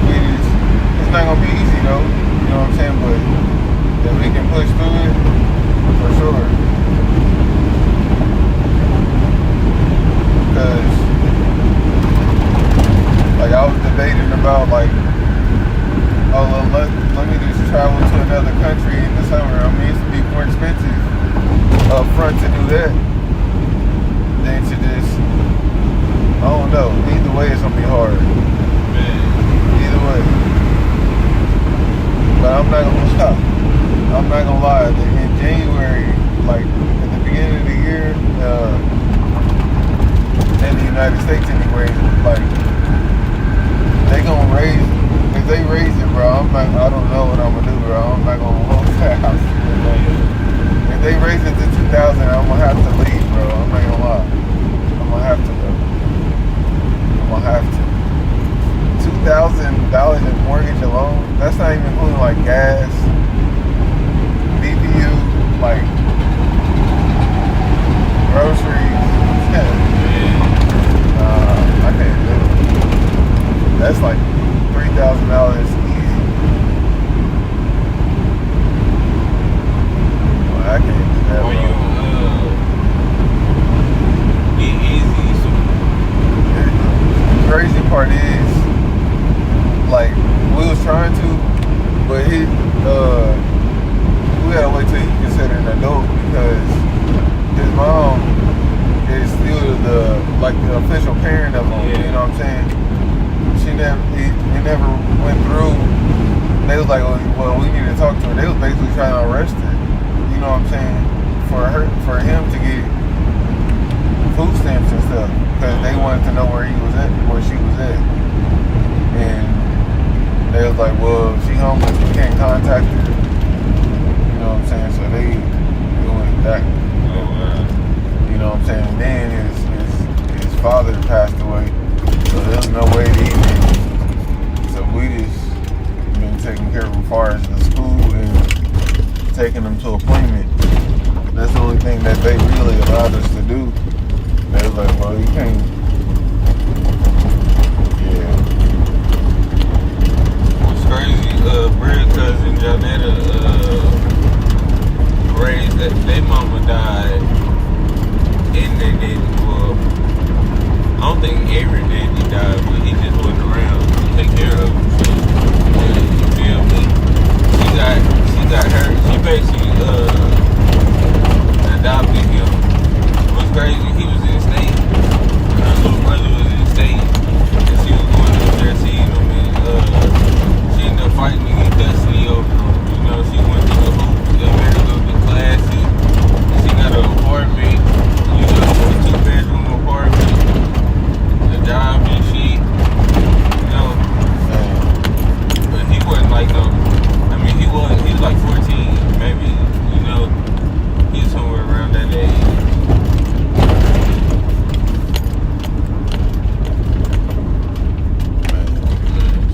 It's not gonna be easy though. You know what I'm saying? But if we can push through it, for sure. Because, like, I was debating about, like, let me just travel to another country in the summer. I mean, it's to be more expensive up front to do that than to just, I don't know. Either way, it's gonna be hard. Man. Either way. But I'm not gonna lie. In January, like at the beginning of the year, in the United States anyway, like they gonna raise. If they raise it, bro, I don't know what I'm gonna do, bro. I'm not gonna hold fast. If they raise it to 2,000, I'm gonna have to leave, bro. I'm not gonna lie. I'm gonna have to, bro. I'm gonna have to. $2,000 in mortgage alone. That's not even including like gas, BBU, like groceries. I can't do it. That's like $3,000 easy. Well, I can't do that, Were bro. you they was like, well, we need to talk to her. They was basically trying to arrest her. You know what I'm saying? For him to get food stamps and stuff, because they wanted to know where he was at, where she was at, and they was like, well, if she homeless, we can't contact her. You know what I'm saying? So they doing that. Oh, wow. You know what I'm saying? And then his father passed away, so there's no way to even. So we just been taking care of him as far as the school and taking them to appointment. That's the only thing that they really allowed us to do. They was like, well, you can't. Yeah. What's crazy, Brid's cousin Jonetta raised that their mama died, and they well, I don't think every daddy died, but he just wasn't around to take care of him. So, you feel me? She got her. She basically adopted him. What's crazy? He was in the state. Her little brother was in the state, and she was going up there seeing him, and she ended up fighting to get custody over him. You know, she went to the hoop, they made her go to classes, and she got an apartment. You know, a 2-bedroom apartment, a job and shit. You know, but he wasn't like no. I mean, he was like 14, maybe. You know, he was somewhere around that age.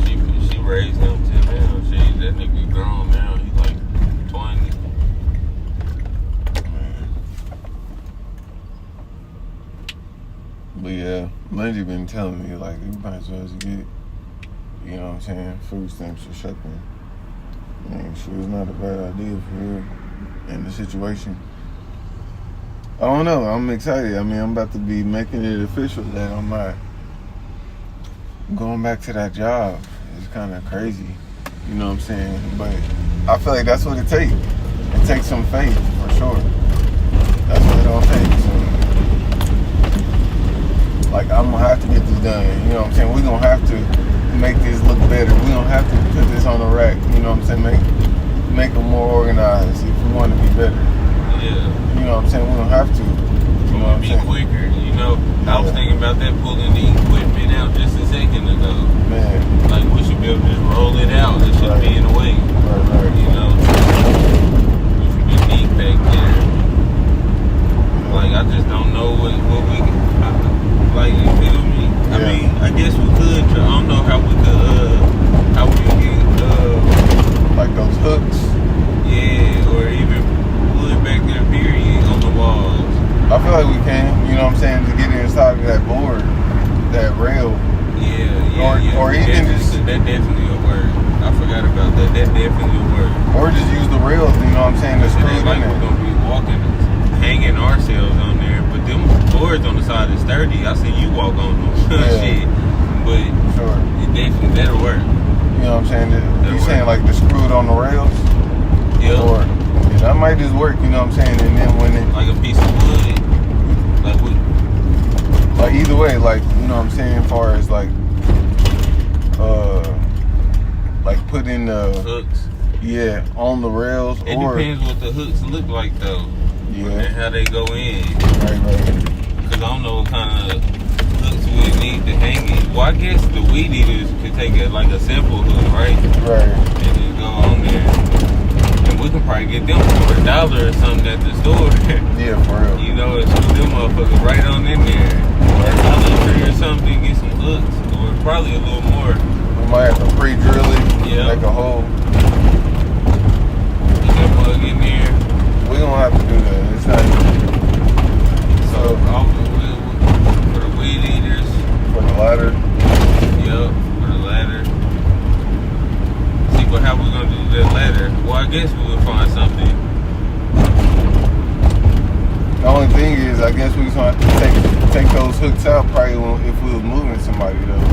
She raised him to now. That nigga grown now. He like 20. But yeah, Lindsay been telling me, like, you might as well just get, you know what I'm saying, food stamps or something. And she was not a bad idea for her in the situation. I don't know, I'm excited. I mean, I'm about to be making it official that I'm not going back to that job. It's kind of crazy, you know what I'm saying? But I feel like that's what it takes. It takes some faith, for sure. That's what it all takes. So, like, I'm gonna have to get this done. You know what I'm saying? We're gonna have to make this look better. We're gonna have to put this on the rack. You know what I'm saying? Make them more organized if we want to be better. Yeah. You know what I'm saying? We're gonna have to. You know what I'm Be saying? quicker. You know, I was thinking about that, pulling the equipment out just a second ago. Man. Like, we should be able to just roll it out. It shouldn't be in the way. Right. You know, we should be deep back there. Like, I just don't know what we can. Like, you feel me? I mean, I guess we could. I don't know how we could. How we can get. Like those hooks. Yeah, or even pull it back there. Period on the walls. I feel like we can. You know what I'm saying? To get inside of that board, that rail. Yeah. Or even just. That definitely a word. I forgot about that. That definitely a word. Or just use the rails. You know what I'm saying? To screw it in Like there. we're gonna be walking, hanging ourselves on there, but them boards on the side is sturdy. I see you walk on them. Yeah. Shit. But Sure. it definitely that'll work. You know what I'm saying? You That'll saying work. like to screw it on the rails? Yeah. Or that might just work, you know what I'm saying? And then when it, Like a piece of wood. like either way, like, you know what I'm saying, as far as like putting the hooks. yeah on the rails. It or depends what the hooks look like though. Yeah. And how they go in. Right. Cause I don't know what kind of hooks we need to hang it. Well, I guess the weed eaters could take like a simple hook, right? Right. And just go on there. And we can probably get them for $1 or something at the store. Yeah, for real. You know, and screw them motherfuckers right on in there. $1 or something, get some hooks, or probably a little more. We might have to pre-drill it, Yeah. make a hole. Get that plug in there. We gonna have to do that. It's not So, for the weed eaters. for the ladder. Yup, for the ladder. See, but how we gonna do that ladder? Well, I guess we would find something. The only thing is, I guess we gonna have to take those hooks out probably if we was moving somebody though,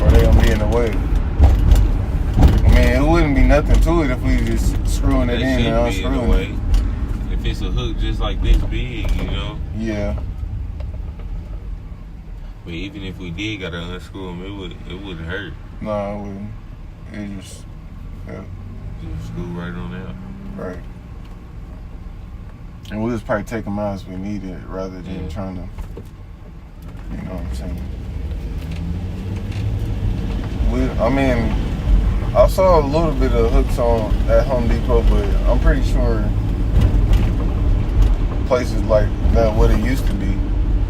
or they gonna be in the way. I mean, it wouldn't be nothing to it if we just screwing it in and That shouldn't be in the unscrewing way. it. If it's a hook just like this big, you know. Yeah. But even if we did gotta unscrew them, it wouldn't hurt. No, it wouldn't. It just Yeah. Do school right on out. Right. And we'll just probably take them out as we need it rather than Yeah. trying to, you know what I'm saying? I mean, I saw a little bit of hooks on at Home Depot, but I'm pretty sure places like that, what it used to be,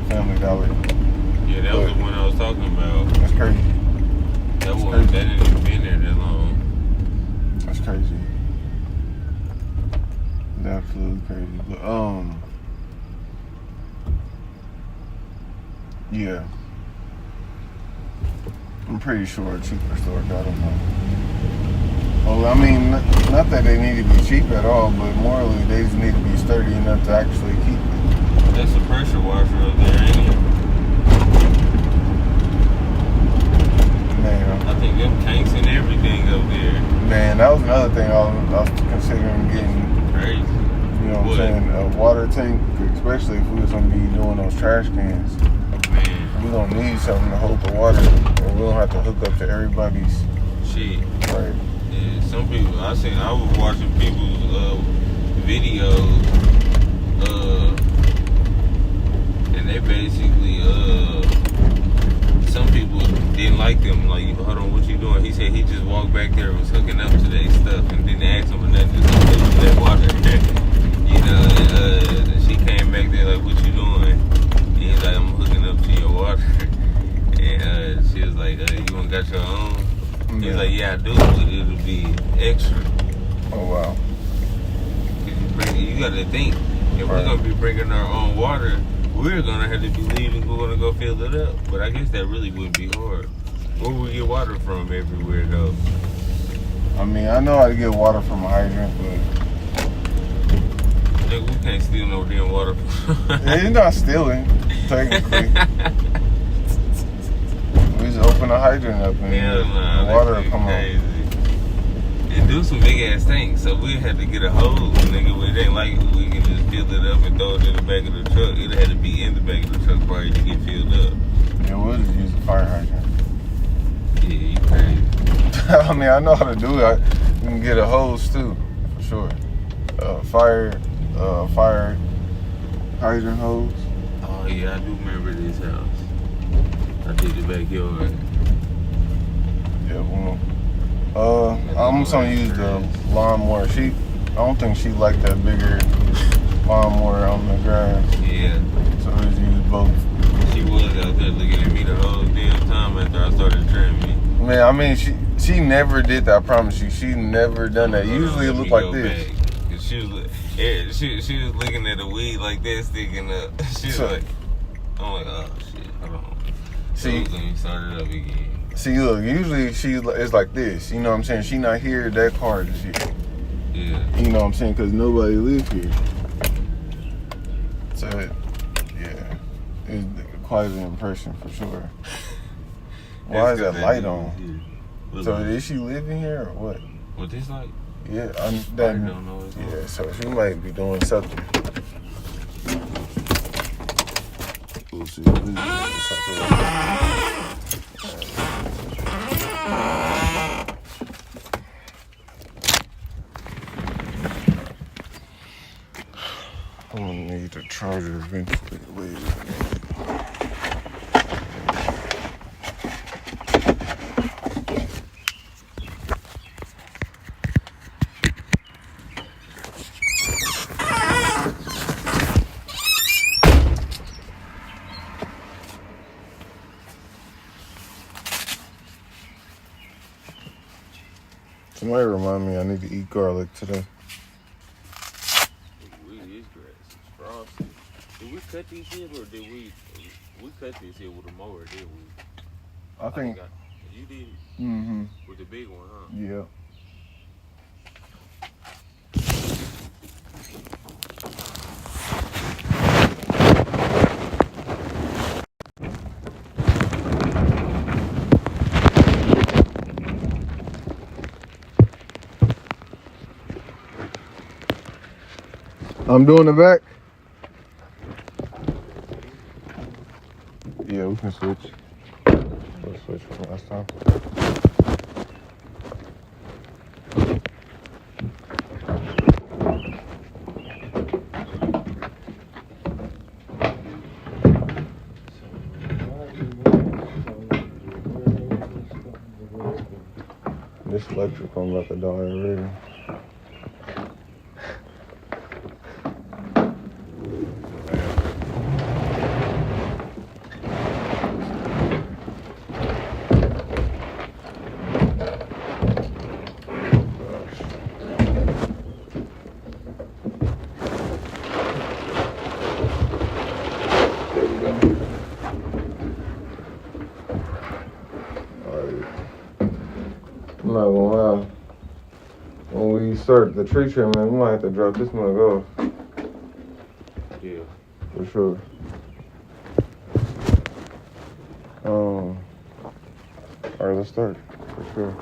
Family Dollar. Yeah, that was the one I was talking about. That's crazy. That didn't even been there that long. That's crazy. It's absolutely crazy. But yeah. I'm pretty sure a cheaper store got them. Well, I mean, not that they need to be cheap at all, but morally they just need to be sturdy enough to actually keep it. That's a pressure washer up there, ain't it? Man, I think them tanks and everything up there. man, that was another thing I was considering getting. Crazy. You know what What? I'm saying? A water tank, especially if we was gonna be doing those trash cans. Man, We're gonna need something to hold the water, or we don't have to hook up to everybody's. shit. Right. Yeah, some people, I was watching people's videos, and they basically, some people didn't like them. Like, hold on, what you doing? He said he just walked back there and was hooking up to their stuff and didn't ask them for nothing, just hooked up to that water. You know, and she came back there like, what you doing? And he's like, I'm hooking up to your water. And she was like, you want got your own? He's like, yeah, I do, but it'll be extra. Oh wow. You got to think, if we're going to be bringing our own water, we're going to have to be leaving, we're going to go fill it up. But I guess that really wouldn't be hard. Where would we get water from everywhere, though? I mean, I know how to get water from a hydrant, but Nigga, we can't steal no damn water from it's not stealing, technically. We just open the hydrant up and Hell nah, the water that will come crazy. out. And do some big ass tanks, so we had to get a hose, nigga. It ain't like we can just fill it up and throw it in the back of the truck. It had to be in the back of the truck for it to get filled up. Yeah, we'll just use a fire hydrant. Yeah, you crazy. I mean, I know how to do it. You can get a hose too, for sure. Fire hydrant hose. Oh yeah, I do remember this house. I did the backyard. Yeah, I'm just gonna use the lawnmower. I don't think she liked that bigger lawnmower on the grass. Yeah, So we just use both. she was out there looking at me the whole damn time after I started trimming. Man, I mean, she never did that. I promise you, she never done that. Usually it looked like this. She was looking at the weed like that sticking up. She was like, I'm like, oh shit, hold on. See, Let me start it up again. see, look, usually it's like this. You know what I'm saying? She not here that part of shit. Yeah. You know what I'm saying? Because nobody live here. So, yeah, it's quite an impression for sure. Why is that light on? So is she living here or what? What this like? Yeah, I don't know. yeah. So she might be doing something. We'll see. I'm gonna need a charger eventually. Wait a minute. Somebody remind me I need to eat garlic today. This grass is frosty. Did we cut these here or did we cut this here with a mower, did we? I think. You did it Mm-hmm. with the big one, huh? Yeah. I'm doing the back. Yeah, we can switch. We'll switch from last time. electrical I'm about to die already. I'm not gonna lie. When we start the tree trimming, we might have to drop this mug off. Yeah. For sure. Alright, let's start. For sure.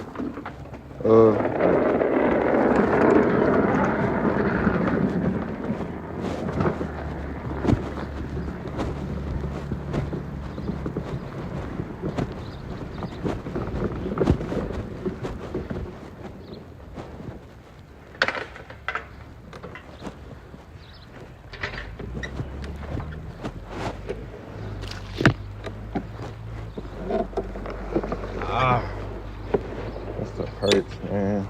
That's the hurts, man.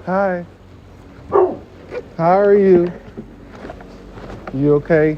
Hi. How are you? You okay?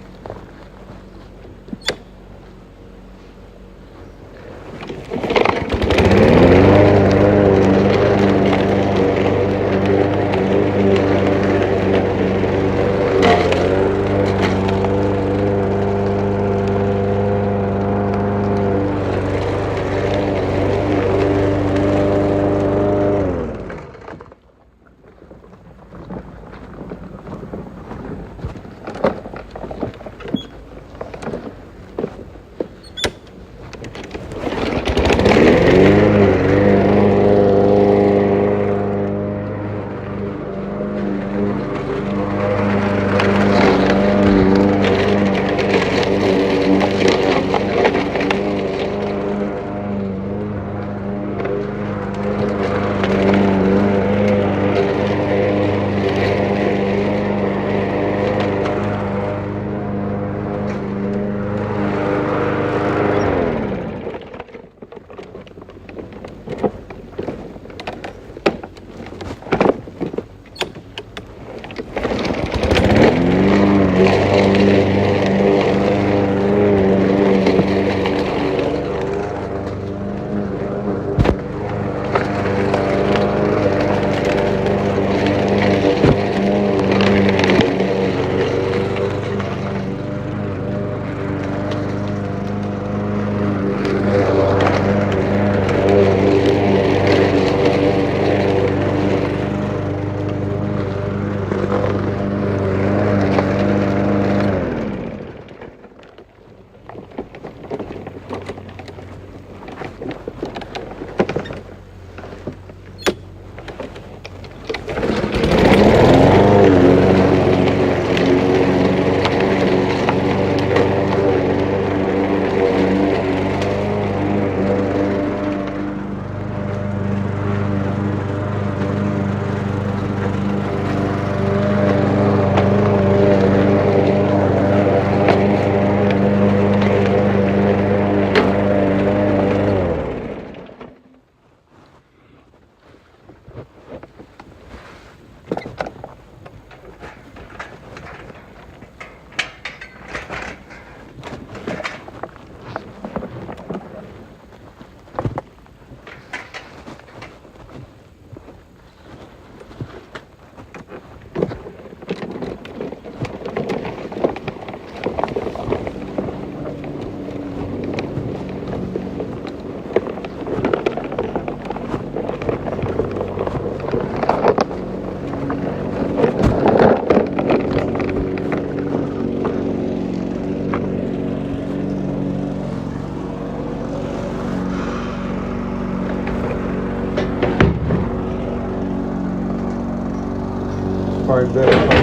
Probably better if I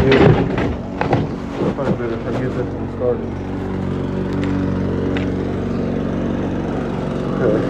get that thing started. Okay.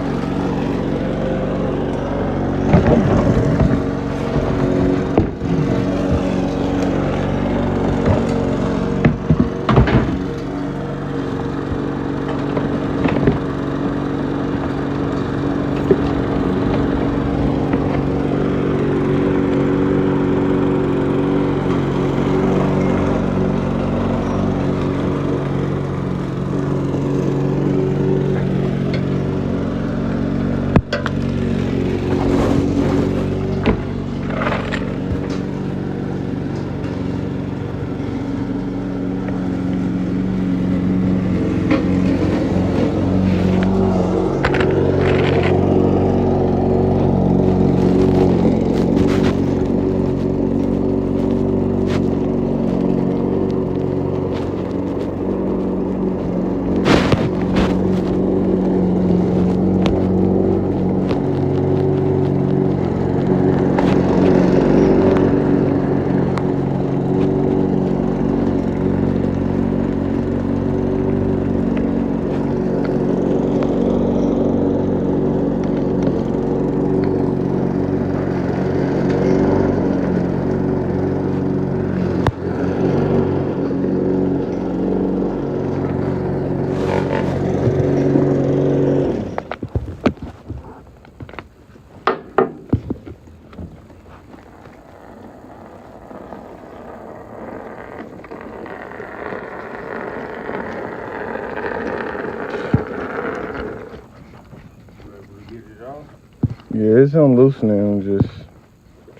Yeah, it's on loose now. I'm just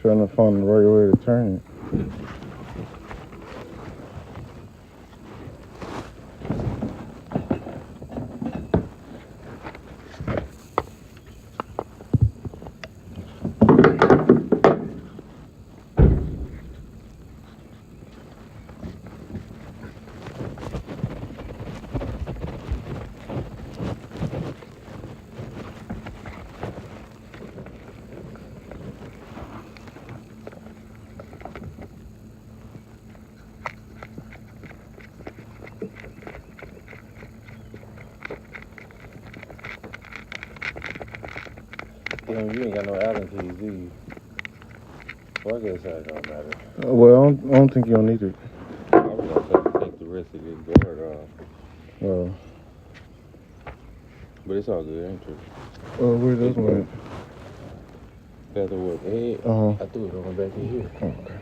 trying to find the right way to turn it. You ain't got no Allen keys, do you? Well, I guess that don't matter. Well, I don't think you'll need it. I was gonna take the rest of this guard off. But it's all good, ain't it? Where does one? That's what? Hey, Uh-huh. I threw it on the back of here. Okay.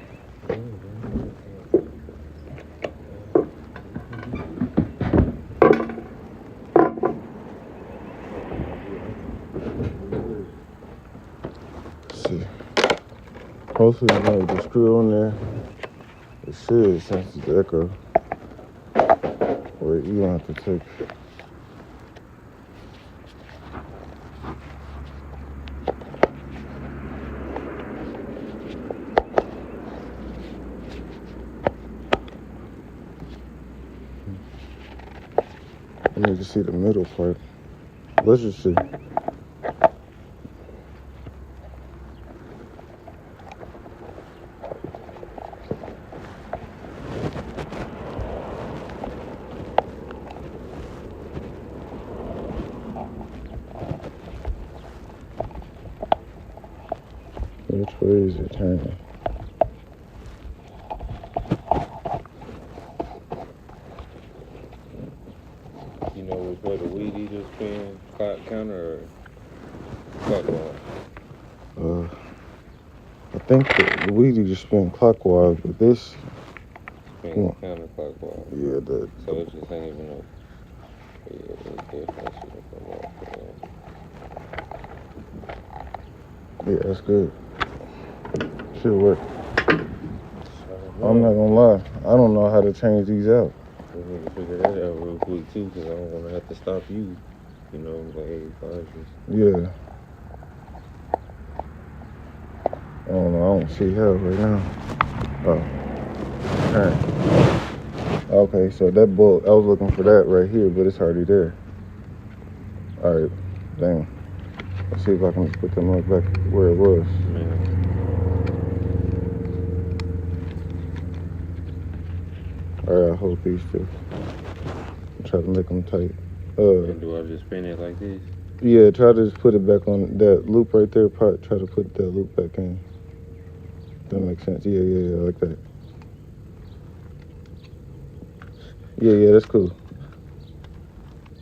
See. Hopefully you know the screw on there. It should sense the echo. Or you don't have to take. I need to see the middle part. Let's just see. Which way is it turning? You know which way the weedy just spin? Clock counter or clockwise? I think the weedy just spin clockwise, but this, Spin counterclockwise. yeah, that. So it just ain't even no. Yeah, it definitely shouldn't come off. Yeah, that's good. Should work. I'm not gonna lie, I don't know how to change these out. We need to figure that out real quick too, because I don't want to have to stop you. You know, like, hey, Yeah. I don't know, I don't see how right now. Oh. Alright. Okay, so that bolt, I was looking for that right here, but it's already there. Alright, dang. Let's see if I can just put them up back where it was. man. try to hold these two. Try to make them tight. And do I just spin it like this? Yeah, try to just put it back on that loop right there. Try to put that loop back in. That makes sense. Yeah, like that. Yeah, that's cool.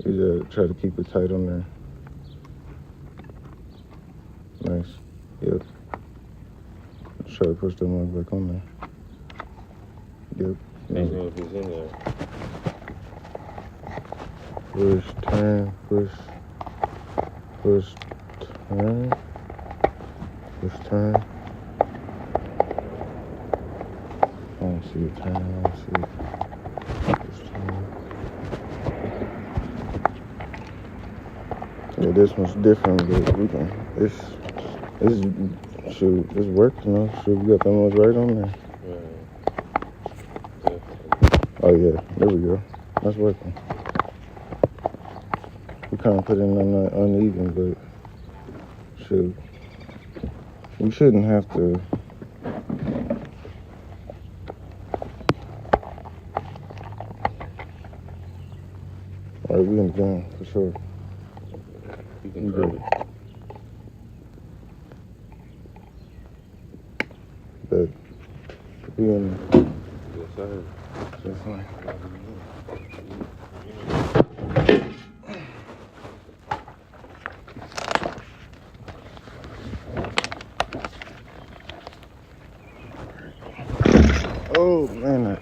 You try to keep it tight on there. Nice. Yep. Try to push the mug back on there. Yep. Can't know if it's in there. Push, turn, push, turn, turn. I don't see it turn, I don't see it. Push, turn. Yeah, this one's different, but we can, it's working though. Shoot, we got that much right on there. Oh yeah, there we go. That's working. We kind of put it in uneven, but shoot, we shouldn't have to. All right, we in the game for sure. You can grab it. But we in. Yes, sir. That's fine. Oh man.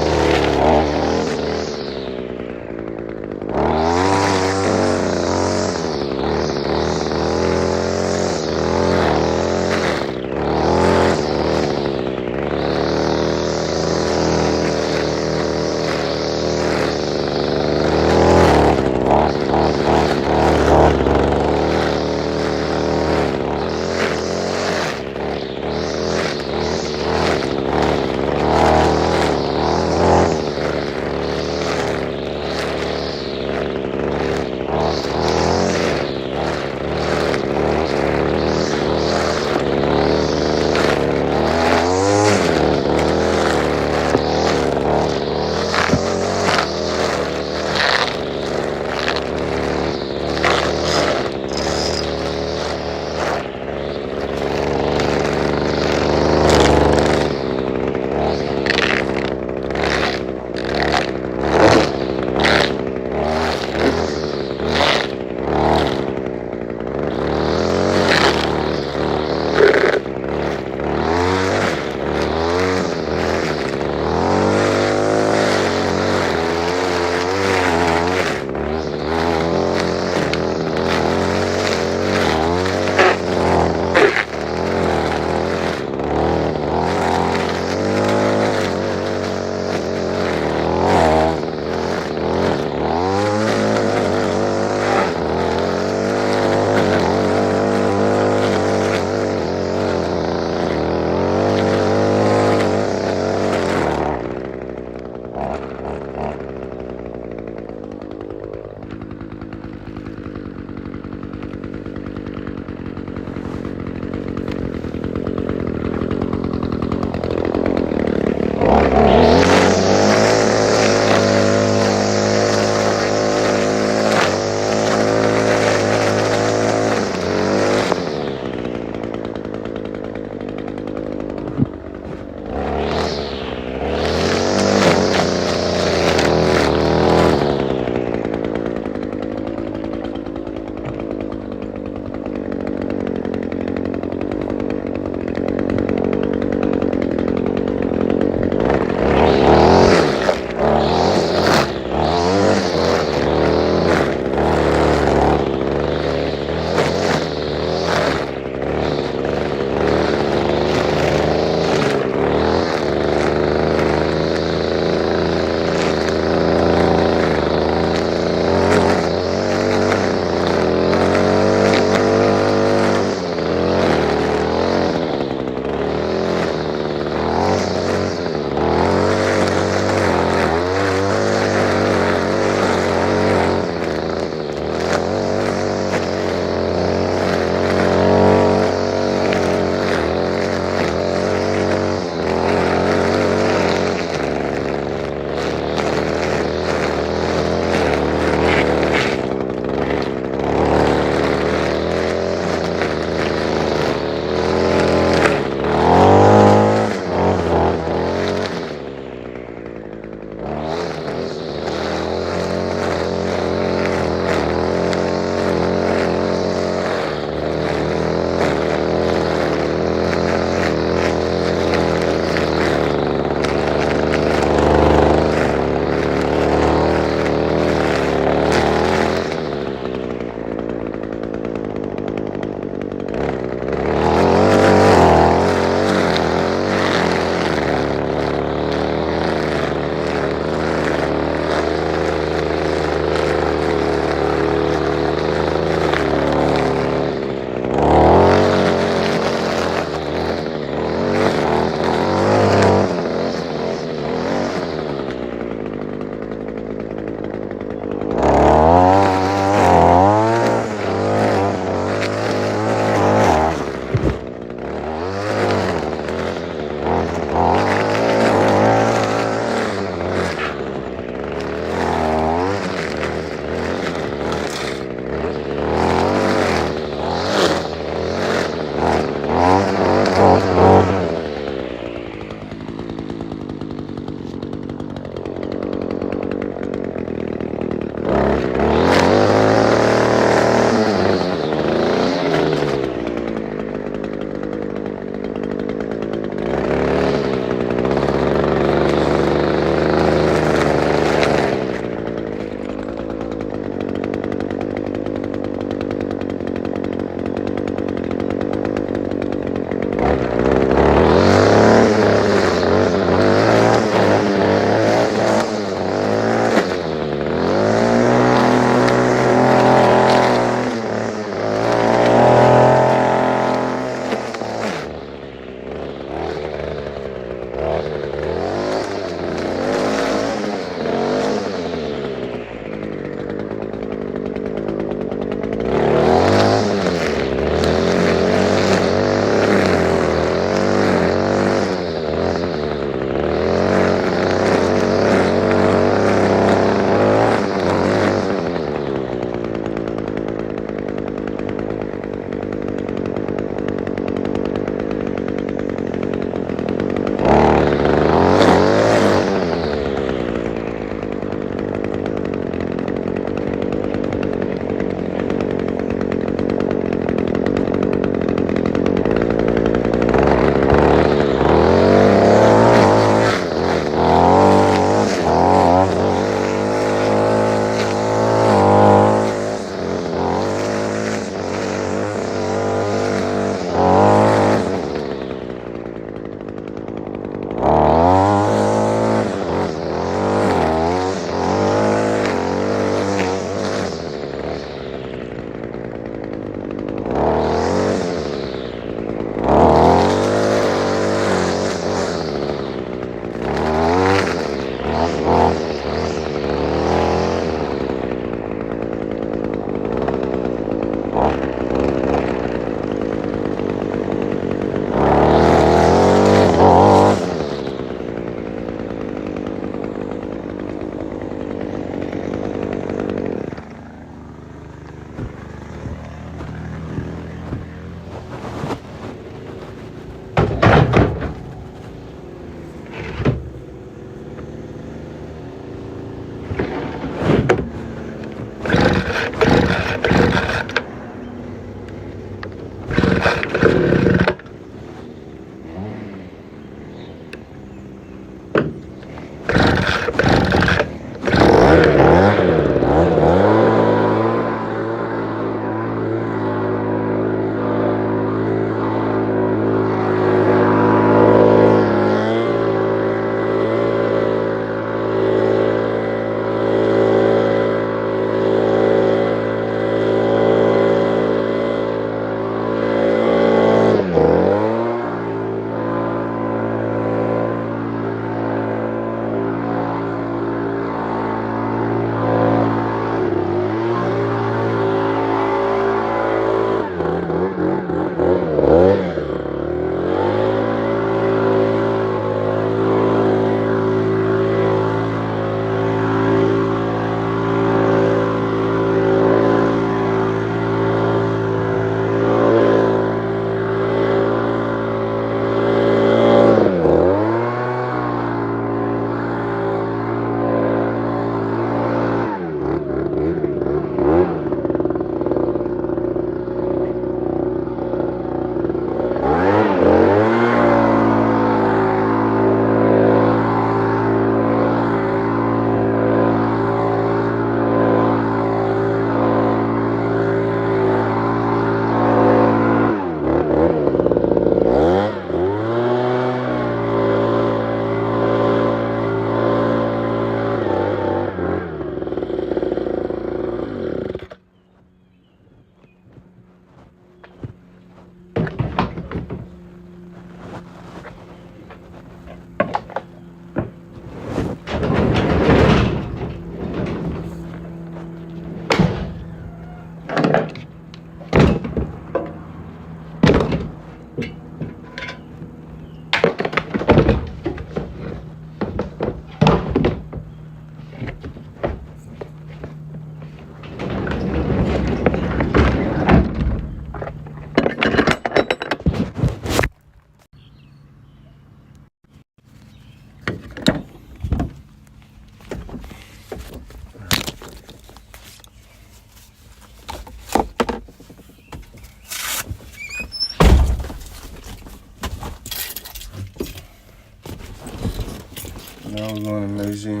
Now we're going to Medellin.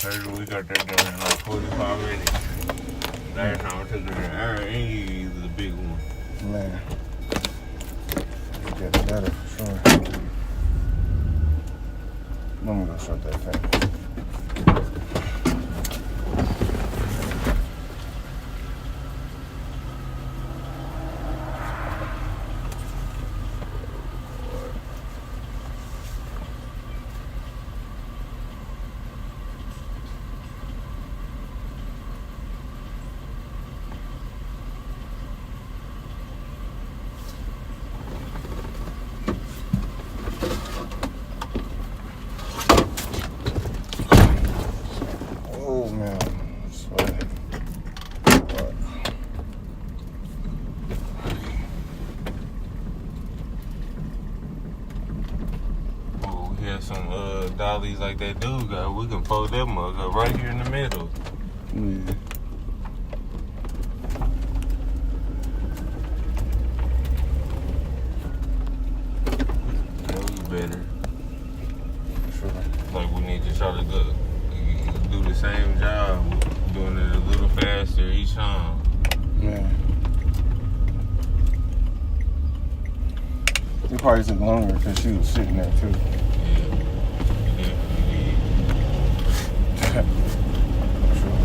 Heard we got that done in like 45 minutes. Last time I took it in Aaron Engie is the big one. Man. You got better for sure. Let me go shut that thing. Oh man, I'm sweating. Fuck. Oh, we have some dollies like that dude got. We can fold that mug up right here in the middle. Yeah. Know you better. Sure. Like we need to try to do the same job, doing it a little faster each time. Yeah. It probably took longer because she was sitting there too. Yeah. Sure.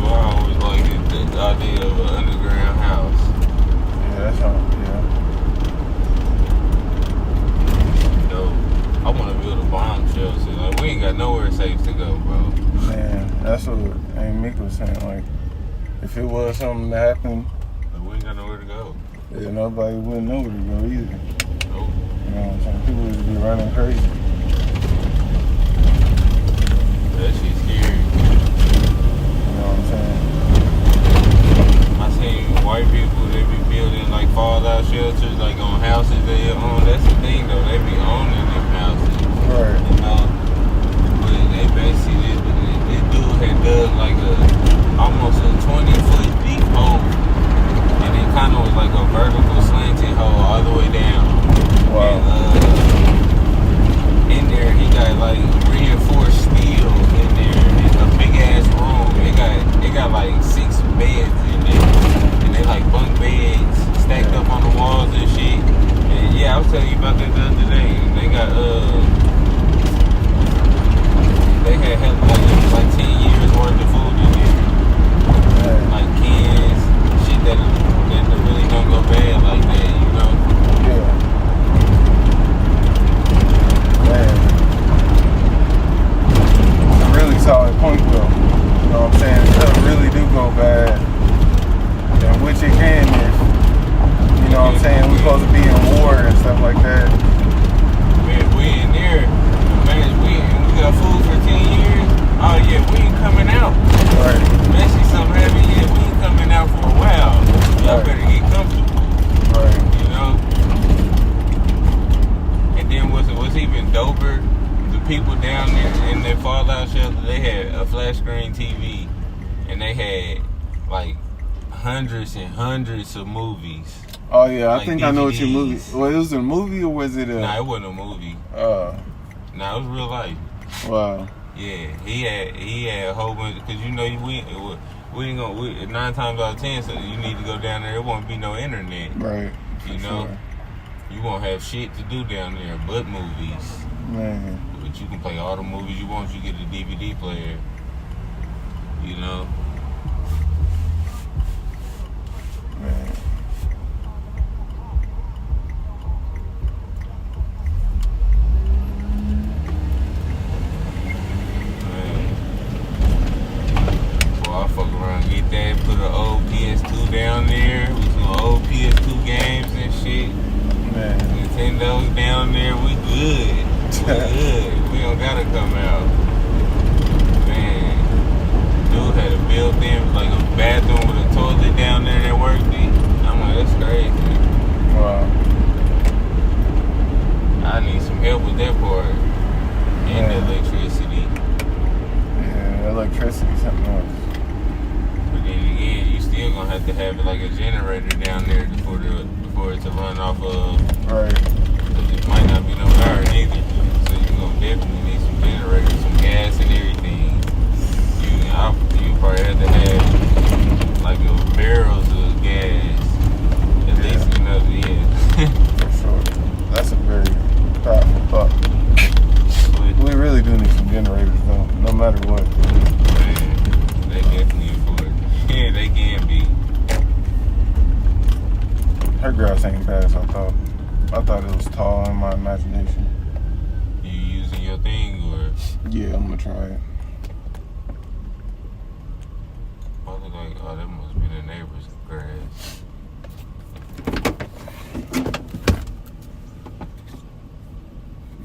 Well, I always liked it, the idea of an underground house. Yeah, that's all. Dope. I want to build a bomb shelter. Like we ain't got nowhere safe to go, bro. Yeah. Man, that's what Mick was saying. Like, if it was something that happened, Like, we ain't got nowhere to go. yeah, nobody wouldn't know where to go either. Nope. You know what I'm saying? People would be running crazy. That shit's scary. You know what I'm saying? I seen white people, they be building like fallout shelters, like on houses they own. That's the thing though, they be owning them houses, Right. you know. But they basically, this dude had dug like almost a 20-foot deep hole, and it kind of was like a vertical slanted hole all the way down. Wow. And in there he got like reinforced steel in there, and a big ass room. It got like 6 beds in there, and they like bunk beds stacked up on the walls and shit. And yeah, I was telling you about that the other day. They got they had like 10 years worth of food in there, Yeah. like cans, shit that really don't go bad like that, you know. Yeah. Man. It's a really solid point though. You know what I'm saying? Stuff really do go bad. And which it can if, you know what I'm saying, we're supposed to be in war and stuff like that. Man, we in there, man, we got food for 10 years. Oh yeah, we ain't coming out. Right. Especially something heavy, yeah, we ain't coming out for a while. Y'all Right. better get comfortable, Right. you know? And then what's even doper, the people down there in their fallout shelter, they had a flat screen TV, and they had like hundreds and hundreds of movies. Oh yeah, I Like think I know what your movie. DVDs. Well, it was a movie or was it Nah, a? it wasn't a movie. Uh, Nah, it was real life. wow. Yeah, he had a whole bunch, because you know we ain't gonna 9 times out of 10, so you need to go down there. There won't be no internet, Right. you for know. sure. You won't have shit to do down there but movies. Man. But you can play all the movies you want. You get a DVD player, you know. Man. Man. Well, I fuck around, get that, put an old PS2 down there with some old PS2 games and shit. Man. Nintendo's down there, we good. We good. We don't gotta come out. Man, dude had a built-in, like a bathroom with a toilet down there that worked it. I'm like, that's crazy. Wow. I need some help with that part. And the Yeah. electricity. Yeah, electricity, something else. But then again, you still gonna have to have it like a generator down there before it to run off of. Right. Cause it might not be no power neither. So you gonna definitely need some generators, some gas and everything. You probably have to have like barrels of gas. At least enough, yeah. For sure. That's a very powerful thought. We really do need some generators though, no matter what. Man, they definitely important. Yeah, they can be. Her grass ain't bad as I thought. I thought it was tall in my imagination. You using your thing or? Yeah, I'm gonna try it. I was like, oh, that must be the neighbor's grass.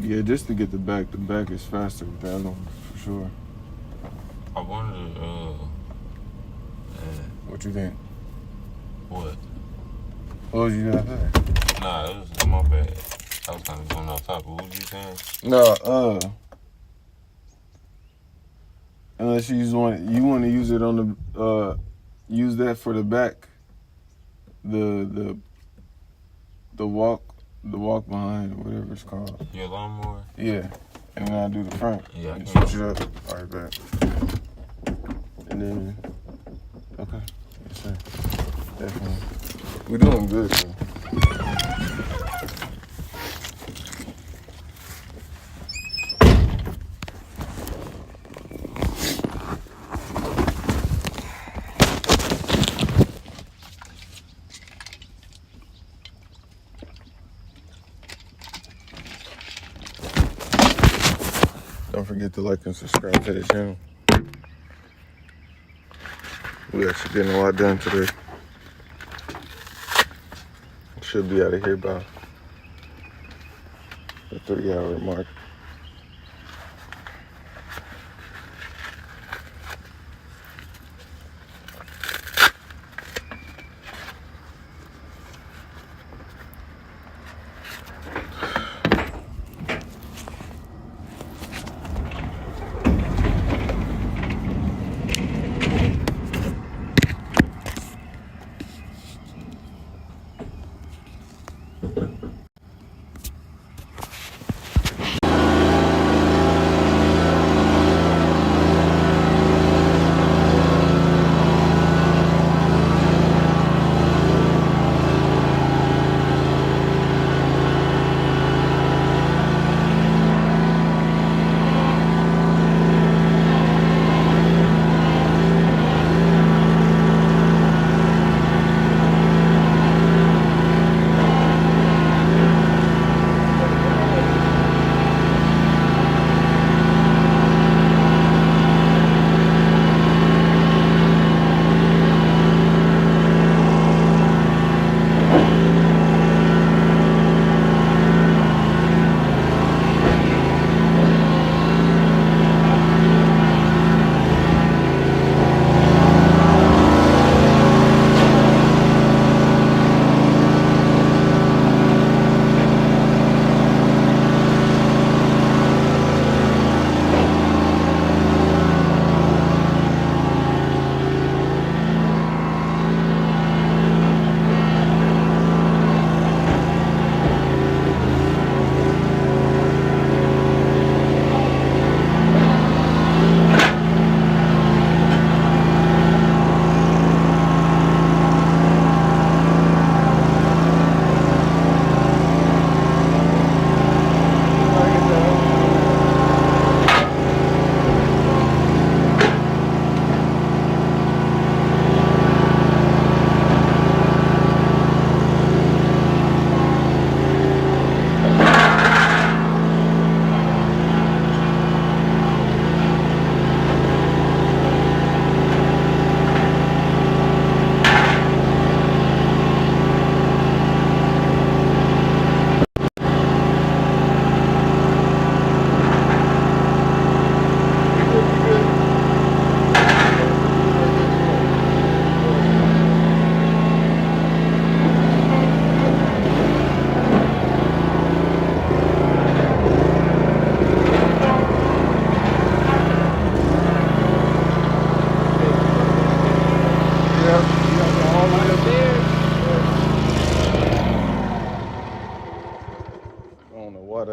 Yeah, just to get the back is faster with that one, for sure. I wonder, What you think? what? What was you gonna say? Nah, it was my bad. I was kind of going off topic. What was you saying? No, unless you want to use it on the use that for the back, the walk behind, or whatever it's called. Your lawnmower? Yeah, and then I do the front. Yeah, I and can. switch it up. All right, back. And then, okay, yes sir, definitely. We're doing good though. Don't forget to like and subscribe to the channel. We actually getting a lot done today. Should be out of here by the 3-hour mark.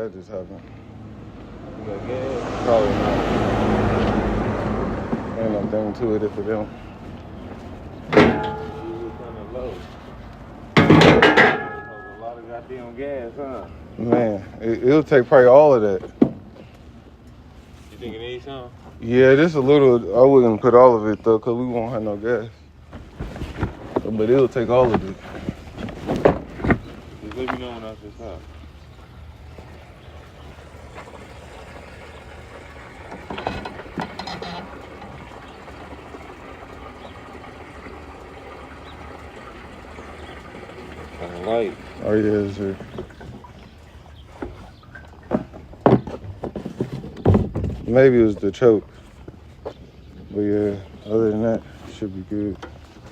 that just happened. You got gas? Probably not. Ain't nothing to it if it don't. You was kind of low. A lot of goddamn gas, huh? Man, it'll take probably all of that. You think it needs some? Yeah, just a little. I wouldn't put all of it though, cause we won't have no gas. But it'll take all of it. Just let me know when I just stop. Kind of light. Oh yeah, sir. Maybe it was the choke. But yeah, other than that, it should be good.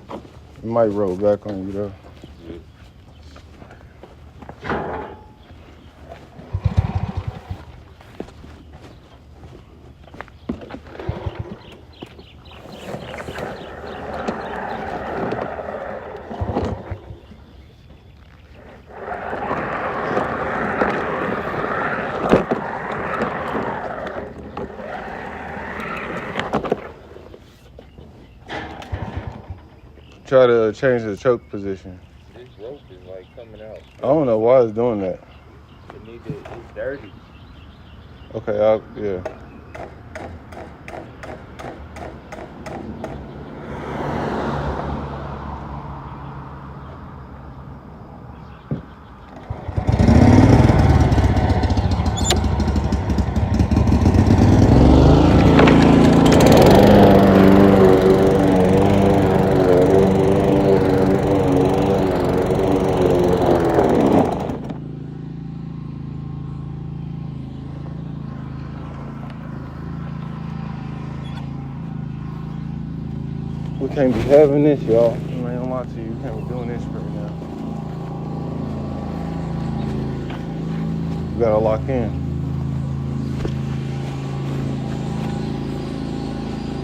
It might roll back on you though. Try to change the choke position. This rope is like coming out. I don't know why it's doing that. It's dirty. Okay, yeah. We can't be having this, y'all. I ain't gonna lie to you. We can't be doing this right now. We gotta lock in.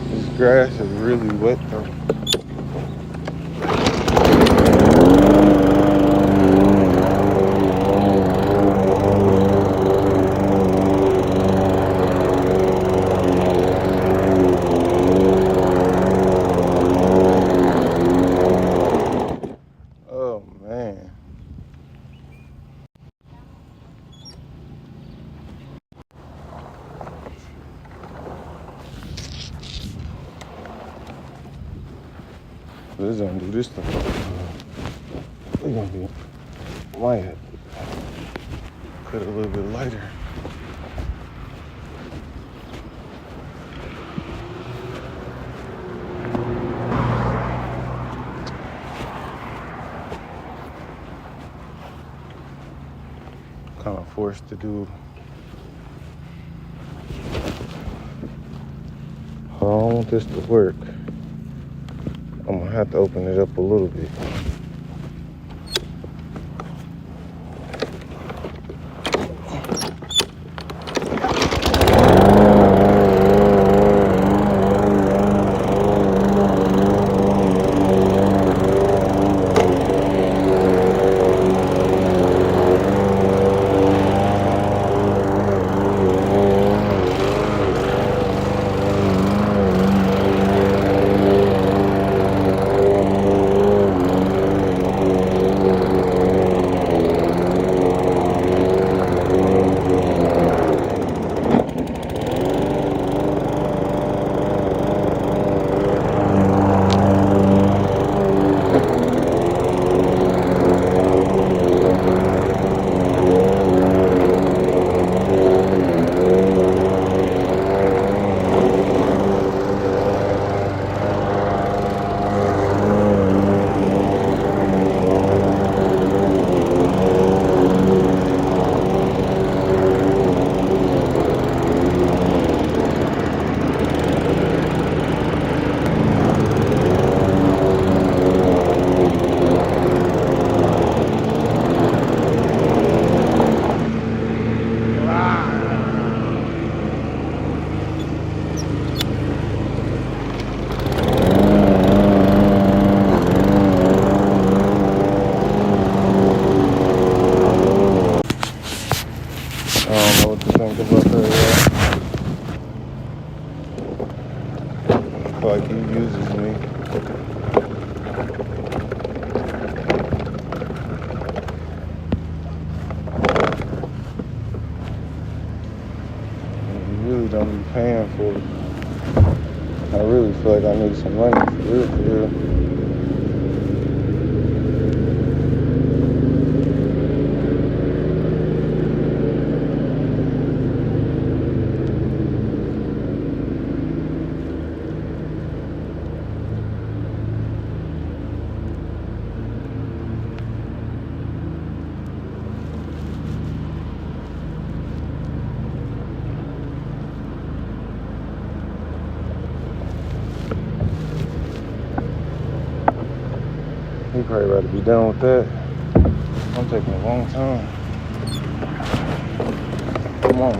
This grass is really wet though. Oh man. Let's undo this stuff. We're gonna be might have to cut it a little bit lighter. Kind of forced to do. I don't want this to work. I'm gonna have to open it up a little bit. paying for it. I really feel like I need some money, for real, for real. He probably about to be done with that. I'm taking a long time. Come on,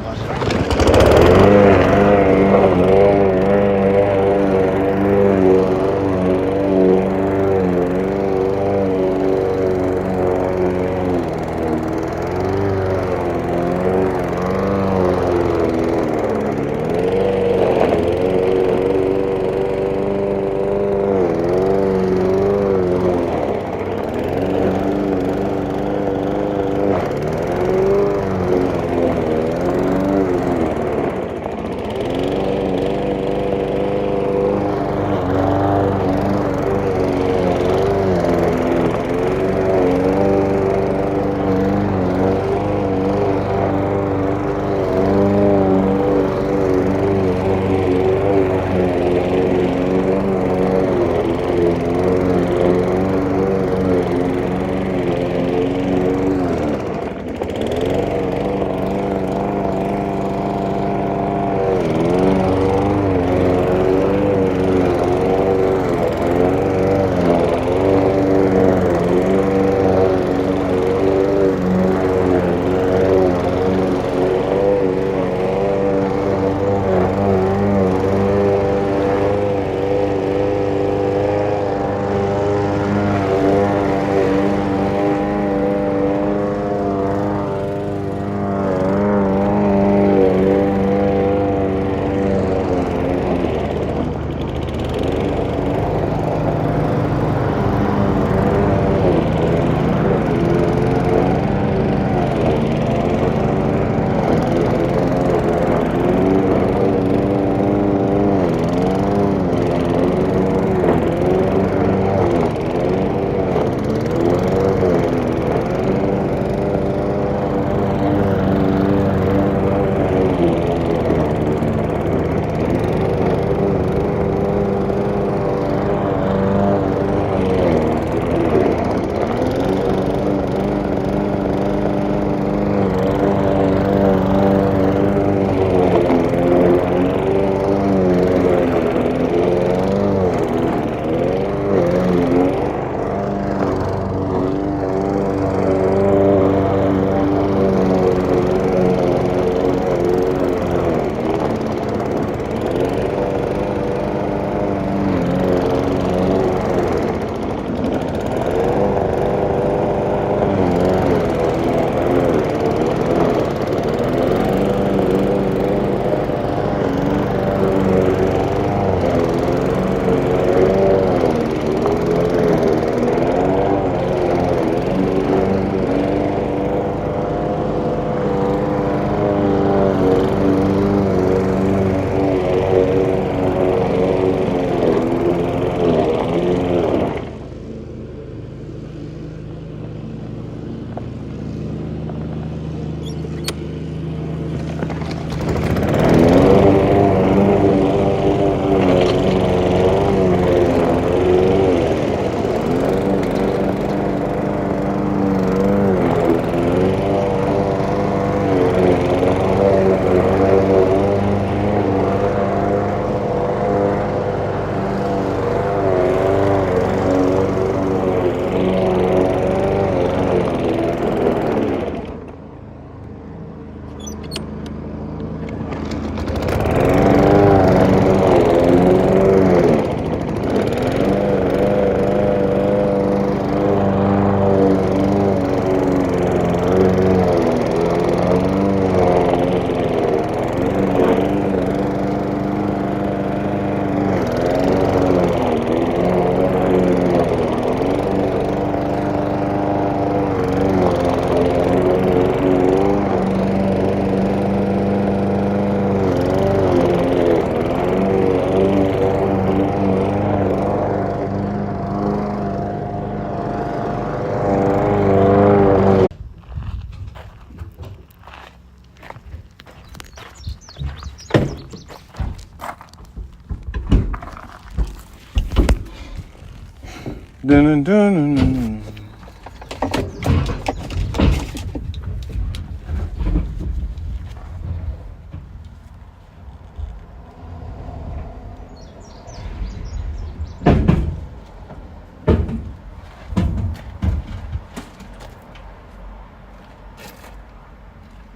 dun, dun, dun.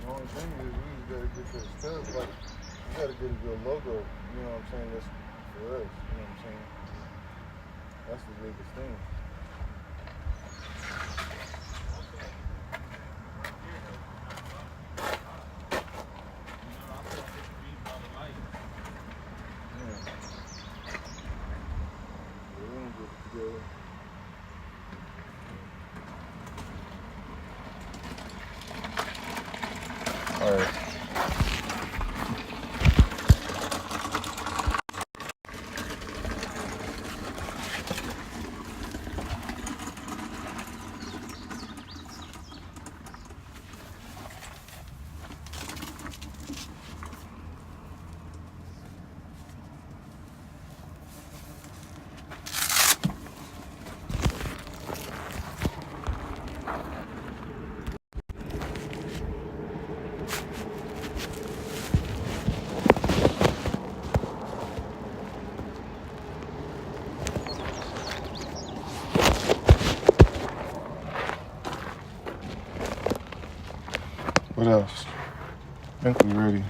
The only thing is we just gotta get that stuff, like, we gotta get a good logo, you know what I'm saying, that's for us, you know what I'm saying? That's the biggest thing. Yeah. We're gonna get it together. All right. What else? I think we're ready.